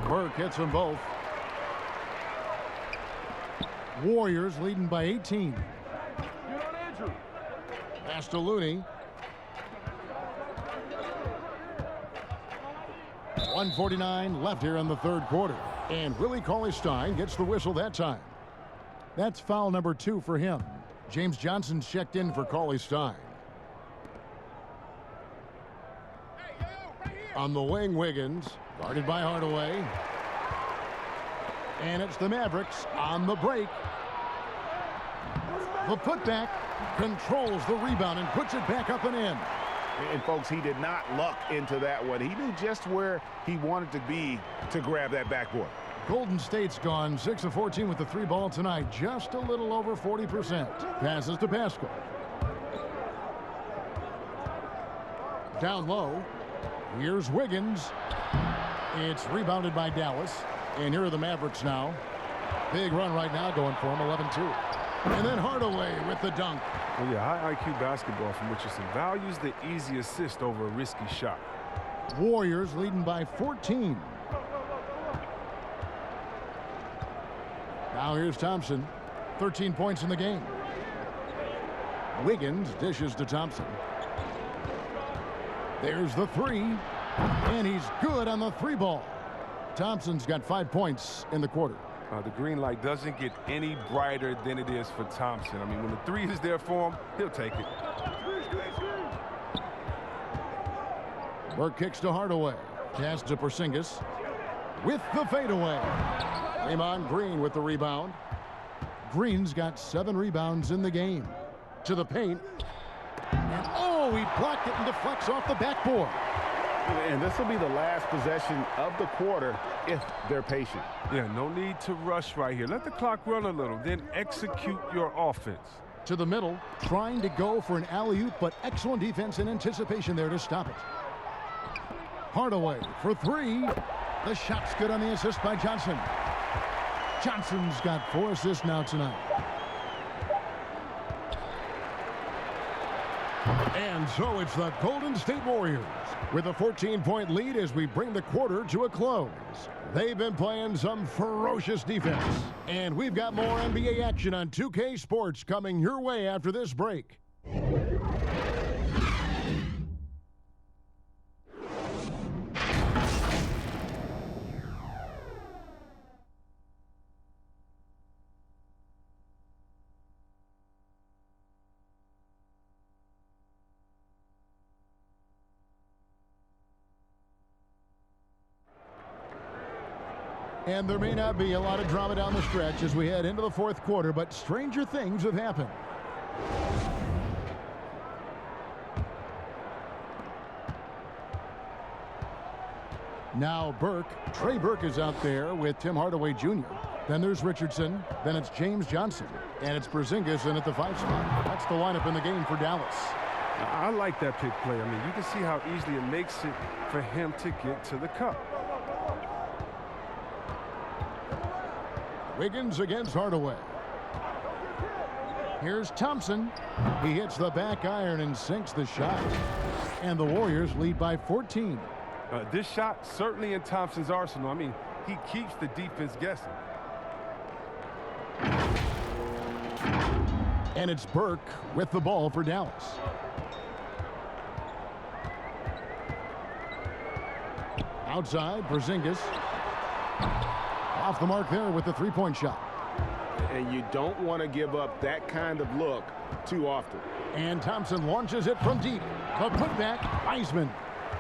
Burke hits them both. Warriors leading by 18. Pass to Looney. 1:49 left here in the third quarter. And Willie Cauley-Stein gets the whistle that time. That's foul number 2 for him. James Johnson's checked in for Cauley-Stein. On the wing, Wiggins, guarded by Hardaway. And it's the Mavericks on the break. The putback controls the rebound and puts it back up and in. And folks, he did not luck into that one. He knew just where he wanted to be to grab that backboard. Golden State's gone 6 of 14 with the 3 ball tonight, just a little over 40%. Passes to Pascal. Down low. Here's Wiggins. It's rebounded by Dallas. And here are the Mavericks now. Big run right now going for him, 11-2. And then Hardaway with the dunk. Well, yeah, high IQ basketball from Richardson values the easy assist over a risky shot. Warriors leading by 14. Now here's Thompson. 13 points in the game. Wiggins dishes to Thompson. There's the 3. And he's good on the 3 ball. Thompson's got 5 points in the quarter. The green light doesn't get any brighter than it is for Thompson. I mean, when the 3 is there for him, he'll take it. Burke kicks to Hardaway. Pass to Porzingis with the fadeaway. Draymond Green with the rebound. Green's got 7 rebounds in the game. To the paint. And oh, he blocked it and deflects off the backboard. And this will be the last possession of the quarter if they're patient. Yeah, no need to rush right here. Let the clock run a little, then execute your offense. To the middle, trying to go for an alley-oop, but excellent defense and anticipation there to stop it. Hardaway for 3. The shot's good on the assist by Johnson. Johnson's got 4 assists now tonight. And so it's the Golden State Warriors with a 14-point lead as we bring the quarter to a close. They've been playing some ferocious defense. And we've got more NBA action on 2K Sports coming your way after this break. And there may not be a lot of drama down the stretch as we head into the fourth quarter, but stranger things have happened. Now Burke. Trey Burke is out there with Tim Hardaway Jr. Then there's Richardson. Then it's James Johnson. And it's Porzingis in at the 5 spot. That's the lineup in the game for Dallas. I like that pick play. I mean, you can see how easily it makes it for him to get to the cup. Wiggins against Hardaway. Here's Thompson. He hits the back iron and sinks the shot. And the Warriors lead by 14. This shot certainly in Thompson's arsenal. I mean, he keeps the defense guessing. And it's Burke with the ball for Dallas. Outside, Porzingis. Off the mark there with the three-point shot. And you don't want to give up that kind of look too often. And Thompson launches it from deep. The putback, Wiseman.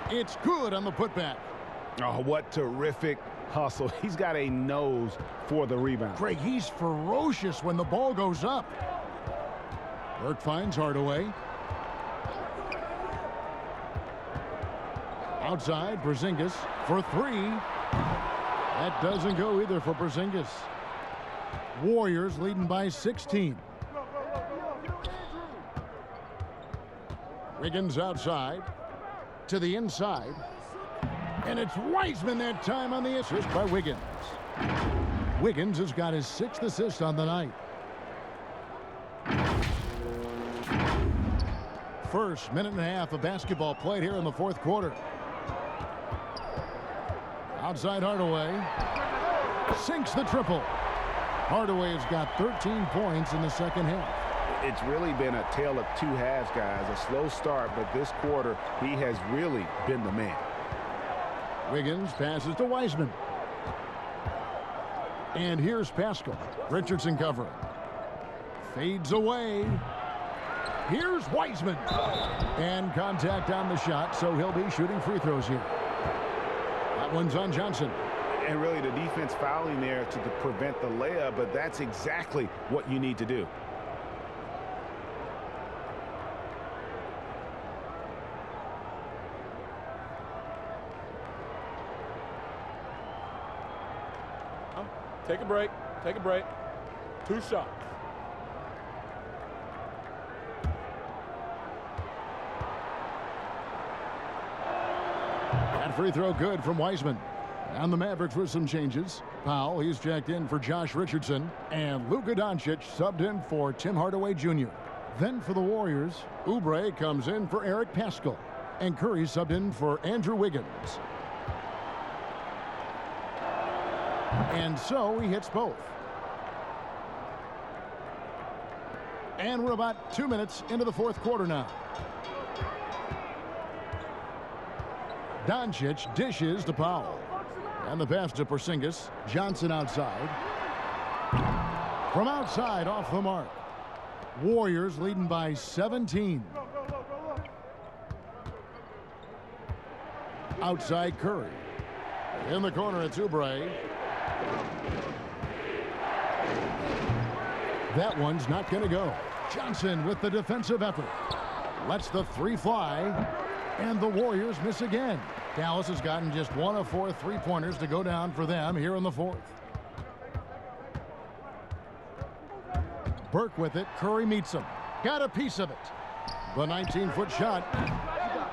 It's good on the putback. Oh, what terrific hustle. He's got a nose for the rebound. Greg, he's ferocious when the ball goes up. Burke finds Hardaway. Outside, Porzingis for three. That doesn't go either for Porzingis. Warriors leading by 16. Wiggins outside to the inside. And it's Wiseman that time on the assist by Wiggins. Wiggins has got his 6th assist on the night. First minute and a half of basketball played here in the fourth quarter. Outside Hardaway. Sinks the triple. Hardaway has got 13 points in the second half. It's really been a tale of two halves, guys. A slow start, but this quarter, he has really been the man. Wiggins passes to Wiseman. And here's Pascal. Richardson covering. Fades away. Here's Wiseman. And contact on the shot, so he'll be shooting free throws here. That one's on Johnson. And really the defense fouling there to prevent the layup, but that's exactly what you need to do. Take a break. Take a break. 2 shots. That free throw good from Wiseman. And the Mavericks with some changes. Powell, he's checked in for Josh Richardson. And Luka Doncic subbed in for Tim Hardaway Jr. Then for the Warriors, Oubre comes in for Eric Pascal. And Curry subbed in for Andrew Wiggins. And so he hits both. And we're about 2 minutes into the fourth quarter now. Doncic dishes to Powell. And the pass to Porzingis. Johnson outside. From outside, off the mark. Warriors leading by 17. Outside Curry. In the corner, it's Oubre. That one's not going to go. Johnson with the defensive effort. Lets the three fly. And the Warriors miss again. Dallas has gotten just 1 of 4 three-pointers to go down for them here in the fourth. Burke with it. Curry meets him. Got a piece of it. The 19-foot shot.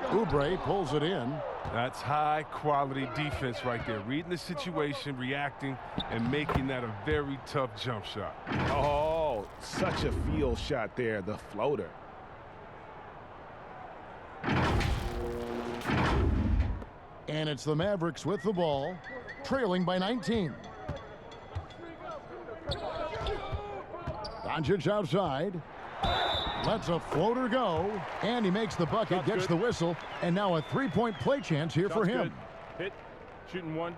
Oubre pulls it in. That's high-quality defense right there. Reading the situation, reacting, and making that a very tough jump shot. Oh, such a field shot there, the floater. And it's the Mavericks with the ball, trailing by 19. Doncic outside. Lets a floater go. And he makes the bucket, gets the whistle. And now a three-point play chance here for him. Good. Hit. Shooting 1.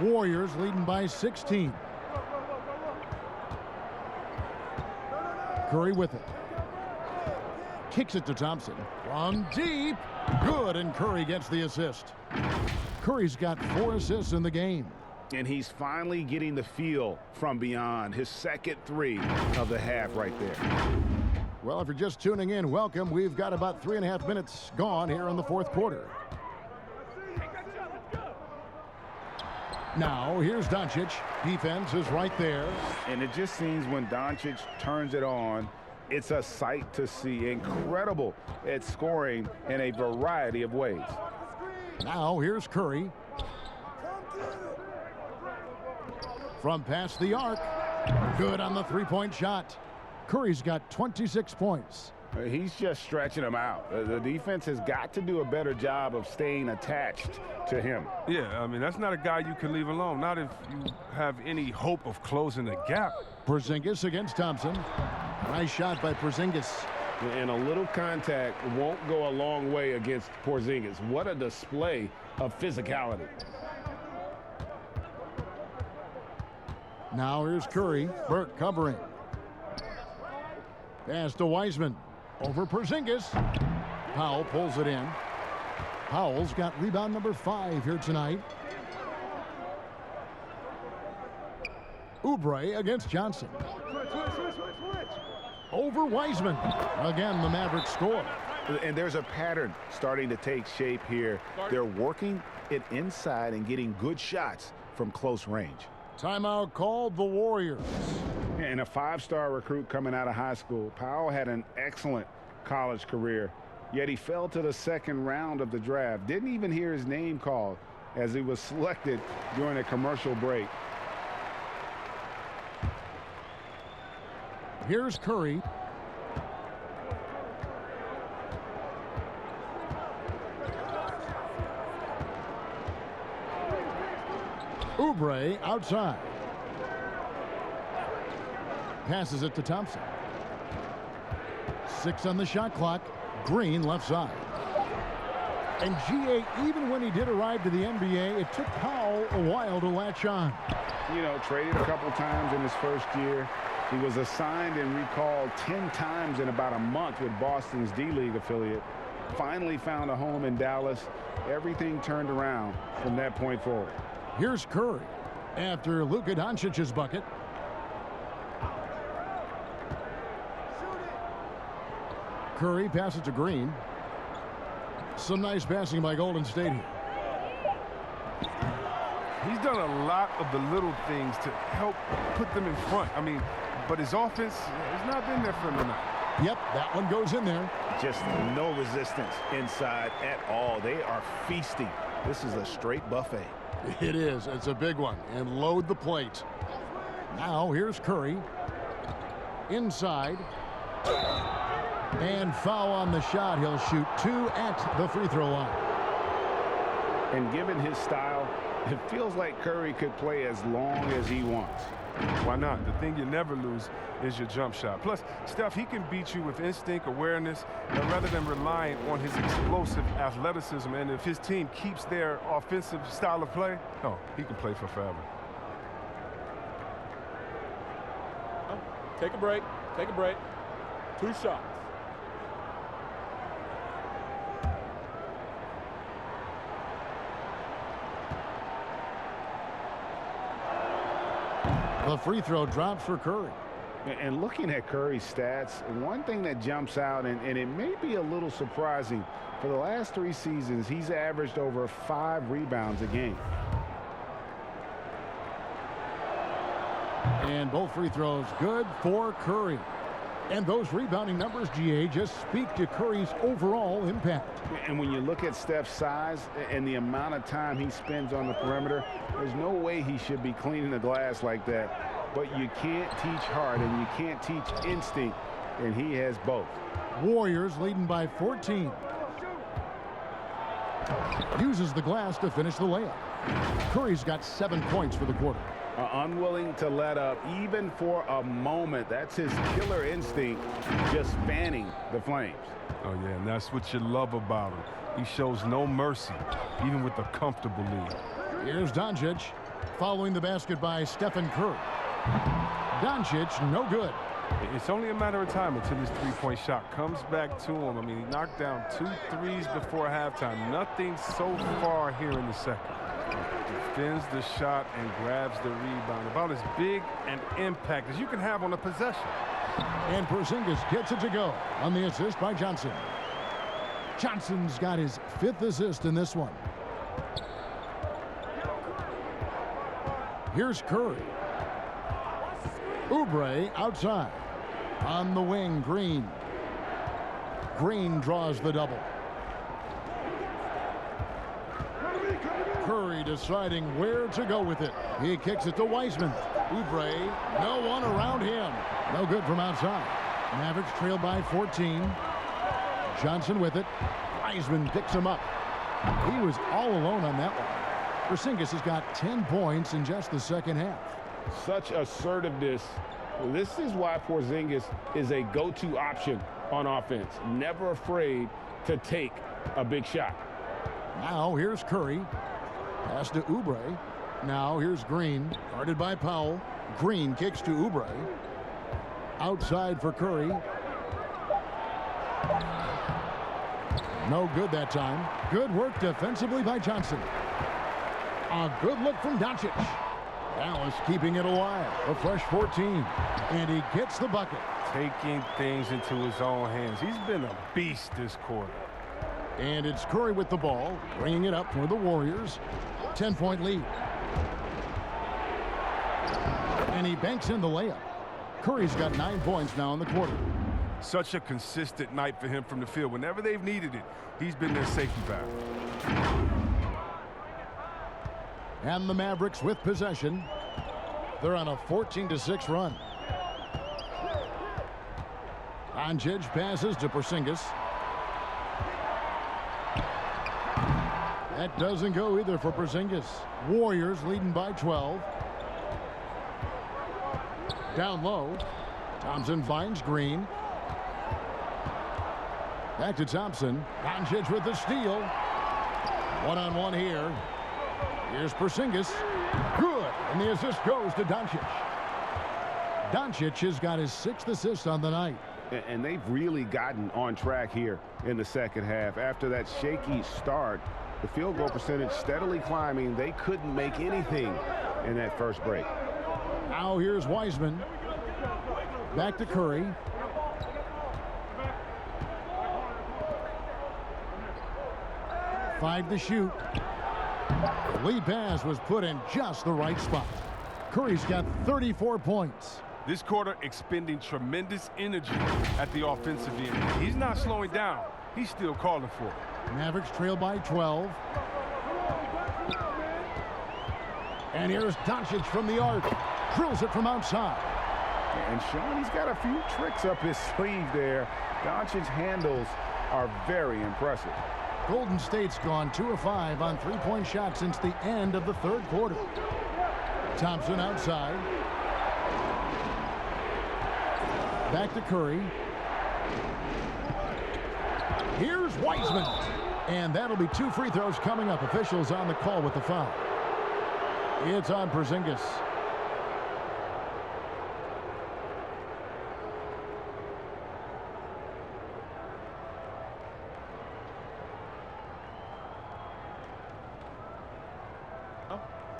Warriors leading by 16. Curry with it. Kicks it to Thompson. From deep. Good, and Curry gets the assist. Curry's got 4 assists in the game. And he's finally getting the feel from beyond. His second 3 of the half right there. Well, if you're just tuning in, welcome. We've got about 3.5 minutes gone here in the fourth quarter. Now, here's Doncic. Defense is right there. And it just seems when Doncic turns it on, It's a sight to see. Incredible at scoring in a variety of ways. Now here's Curry. From past the arc. Good on the three-point shot. Curry's got 26 points. He's just stretching them out. The defense has got to do a better job of staying attached to him. Yeah, I mean, that's not a guy you can leave alone. Not if you have any hope of closing the gap. Porzingis against Thompson. Nice shot by Porzingis. And a little contact won't go a long way against Porzingis. What a display of physicality. Now here's Curry. Burke covering. Pass to Wiseman. Over Porzingis. Powell pulls it in. Powell's got rebound number 5 here tonight. Oubre against Johnson. Over Wiseman. Again, the Mavericks score. And there's a pattern starting to take shape here. They're working it inside and getting good shots from close range. Timeout called the Warriors. And a 5-star recruit coming out of high school. Powell had an excellent college career, yet he fell to the second round of the draft. Didn't even hear his name called as he was selected during a commercial break. Here's Curry. Oubre outside. Passes it to Thompson. 6 on the shot clock. Green left side. And GA, even when he did arrive to the NBA, it took Powell a while to latch on. You know, traded a couple times in his first year. He was assigned and recalled 10 times in about a month with Boston's D-League affiliate. Finally found a home in Dallas. Everything turned around from that point forward. Here's Curry after Luka Doncic's bucket. Curry passes to Green. Some nice passing by Golden State here. He's done a lot of the little things to help put them in front. I mean, but his offense has not been there for him tonight. Yep, that one goes in there. Just no resistance inside at all. They are feasting. This is a straight buffet. It is. It's a big one. And load the plate. Now here's Curry. Inside. And foul on the shot. He'll shoot 2 at the free throw line. And given his style, it feels like Curry could play as long as he wants. Why not? The thing you never lose is your jump shot. Plus, Steph, he can beat you with instinct, awareness, rather than relying on his explosive athleticism. And if his team keeps their offensive style of play, oh, he can play for forever. Take a break. Take a break. 2 shots. The free throw drops for Curry. And looking at Curry's stats, one thing that jumps out, and it may be a little surprising, for the last 3 seasons, he's averaged over 5 rebounds a game. And both free throws good for Curry. And those rebounding numbers, GA, just speak to Curry's overall impact. And when you look at Steph's size and the amount of time he spends on the perimeter, there's no way he should be cleaning the glass like that. But you can't teach heart and you can't teach instinct, and he has both. Warriors leading by 14. Uses the glass to finish the layup. Curry's got 7 points for the quarter. Unwilling to let up even for a moment. That's his killer instinct, just fanning the flames. Oh, yeah, and that's what you love about him. He shows no mercy, even with a comfortable lead. Here's Doncic, following the basket by Stephen Curry. Doncic, no good. It's only a matter of time until his three-point shot comes back to him. I mean, he knocked down 2 threes before halftime. Nothing so far here in the second. Defends the shot and grabs the rebound. About as big an impact as you can have on a possession. And Porzingis gets it to go on the assist by Johnson. Johnson's got his 5th assist in this one. Here's Curry. Oubre outside. On the wing, Green. Green draws the double. Curry deciding where to go with it. He kicks it to Wiseman. Oubre, no one around him. No good from outside. Mavericks trail by 14. Johnson with it. Wiseman picks him up. He was all alone on that one. Porzingis has got 10 points in just the second half. Such assertiveness. This is why Porzingis is a go-to option on offense. Never afraid to take a big shot. Now here's Curry. Pass to Oubre. Now here's Green. Guarded by Powell. Green kicks to Oubre. Outside for Curry. No good that time. Good work defensively by Johnson. A good look from Doncic. Dallas keeping it alive. A fresh 14. And he gets the bucket. Taking things into his own hands. He's been a beast this quarter. And it's Curry with the ball, bringing it up for the Warriors. 10-point lead. And he banks in the layup. Curry's got 9 points now in the quarter. Such a consistent night for him from the field. Whenever they've needed it, he's been their safety valve. And the Mavericks with possession. They're on a 14-6 run. Doncic passes to Porzingis. That doesn't go either for Porzingis. Warriors leading by 12. Down low. Thompson finds Green. Back to Thompson. Doncic with the steal. One-on-one here. Here's Porzingis. Good. And the assist goes to Doncic. Doncic has got his 6th assist on the night. And they've really gotten on track here in the second half. After that shaky start, the field goal percentage steadily climbing. They couldn't make anything in that first break. Now here's Wiseman. Back to Curry. Five to shoot. Lead pass was put in just the right spot. Curry's got 34 points. This quarter expending tremendous energy at the offensive end. He's not slowing down. He's still calling for it. Mavericks trail by 12. And here's Doncic from the arc. Drills it from outside. And Sean, he's got a few tricks up his sleeve there. Doncic's handles are very impressive. Golden State's gone 2 of 5 on three-point shots since the end of the third quarter. Thompson outside. Back to Curry. Here's Wiseman. And that'll be 2 free throws coming up. Officials on the call with the foul. It's on Porzingis.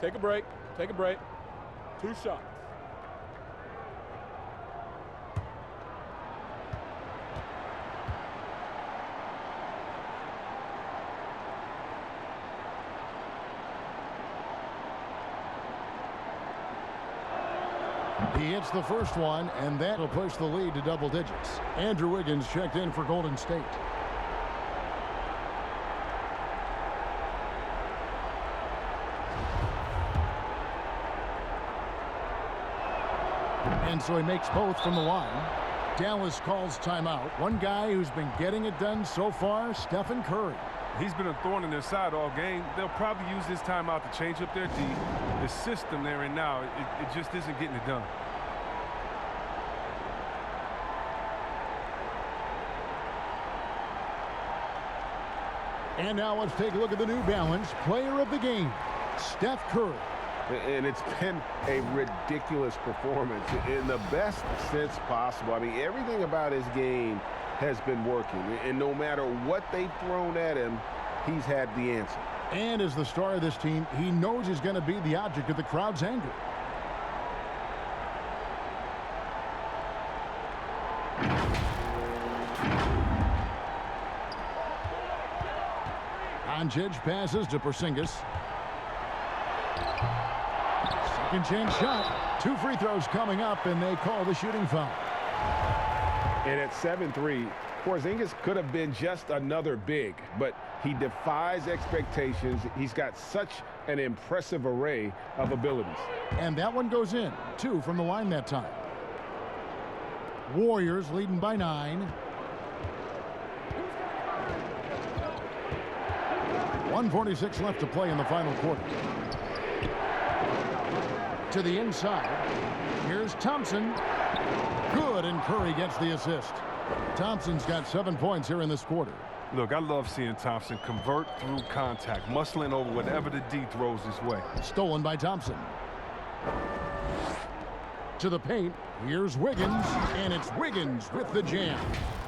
Take a break. Take a break. 2 shots. He hits the first one, and that'll push the lead to double digits. Andrew Wiggins checked in for Golden State. And so he makes both from the line. Dallas calls timeout. One guy who's been getting it done so far, Stephen Curry. He's been a thorn in their side all game. They'll probably use this timeout to change up their D. The system they're in now, it just isn't getting it done. And now let's take a look at the New Balance player of the game, Steph Curry. And it's been a ridiculous performance in the best sense possible. I mean, everything about his game has been working. And no matter what they've thrown at him, he's had the answer. And as the star of this team, he knows he's going to be the object of the crowd's anger. Doncic passes to Porzingis. Second chance shot. 2 free throws coming up, and they call the shooting foul. And at 7'3", Porzingis could have been just another big, but he defies expectations. He's got such an impressive array of abilities. And that one goes in. 2 from the line that time. Warriors leading by 9. 1:46 left to play in the final quarter. To the inside. Here's Thompson. Good, and Curry gets the assist. Thompson's got 7 points here in this quarter. Look, I love seeing Thompson convert through contact, muscling over whatever the D throws his way. Stolen by Thompson. To the paint. Here's Wiggins, and it's Wiggins with the jam.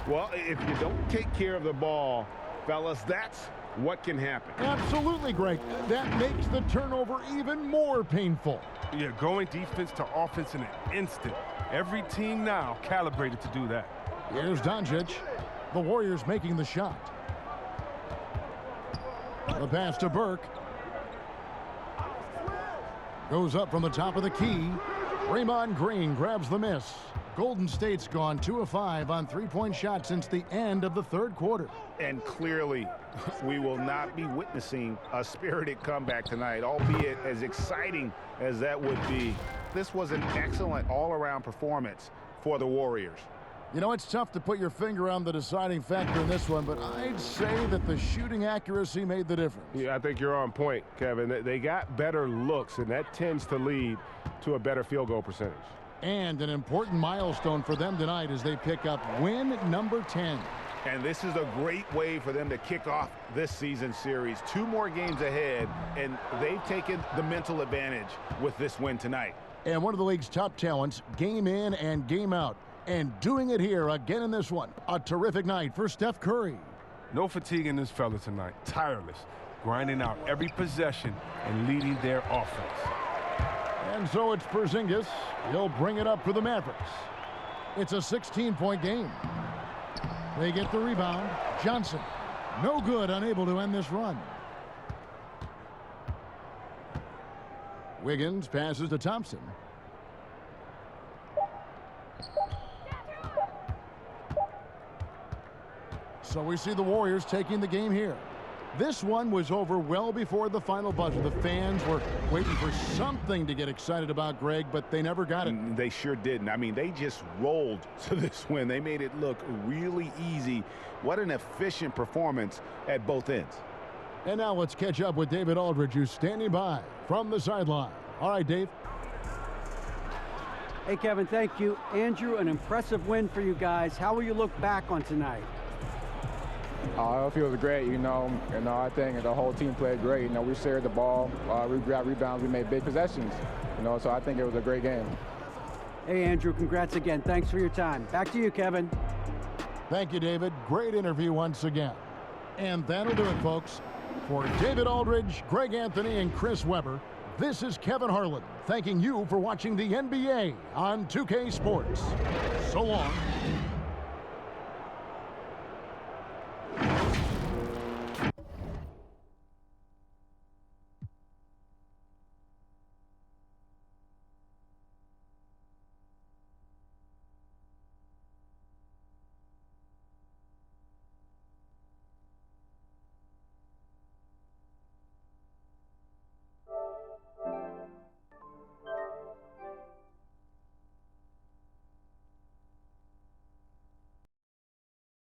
Well, if you don't take care of the ball, fellas, that's what can happen. Absolutely, Greg. That makes the turnover even more painful. Yeah, going defense to offense in an instant. Every team now calibrated to do that. Here's Doncic. The Warriors making the shot. The pass to Burke. Goes up from the top of the key. Draymond Green grabs the miss. Golden State's gone 2 of 5 on three-point shots since the end of the third quarter. And clearly, we will not be witnessing a spirited comeback tonight, albeit as exciting as that would be. This was an excellent all-around performance for the Warriors. You know, it's tough to put your finger on the deciding factor in this one, but I'd say that the shooting accuracy made the difference. Yeah, I think you're on point, Kevin. They got better looks, and that tends to lead to a better field goal percentage. And an important milestone for them tonight as they pick up win number 10. And this is a great way for them to kick off this season series. 2 more games ahead, and they've taken the mental advantage with this win tonight. And one of the league's top talents, game in and game out. And doing it here again in this one. A terrific night for Steph Curry. No fatigue in this fella tonight. Tireless, grinding out every possession and leading their offense. And so it's Porzingis. He'll bring it up for the Mavericks. It's a 16-point game. They get the rebound. Johnson, no good, unable to end this run. Wiggins passes to Thompson. So we see the Warriors taking the game here. This one was over well before the final buzzer. The fans were waiting for something to get excited about, Greg, but they never got it. They sure didn't. I mean, they just rolled to this win. They made it look really easy. What an efficient performance at both ends. And now let's catch up with David Aldridge, who's standing by from the sideline. All right, Dave. Hey, Kevin, thank you. Andrew, an impressive win for you guys. How will you look back on tonight? It feels great, I think the whole team played great. We shared the ball, we grabbed rebounds, we made big possessions, so I think it was a great game. Hey, Andrew, congrats again. Thanks for your time. Back to you, Kevin. Thank you, David. Great interview once again. And that'll do it, folks. For David Aldridge, Greg Anthony, and Chris Webber, this is Kevin Harlan thanking you for watching the NBA on 2K Sports. So long.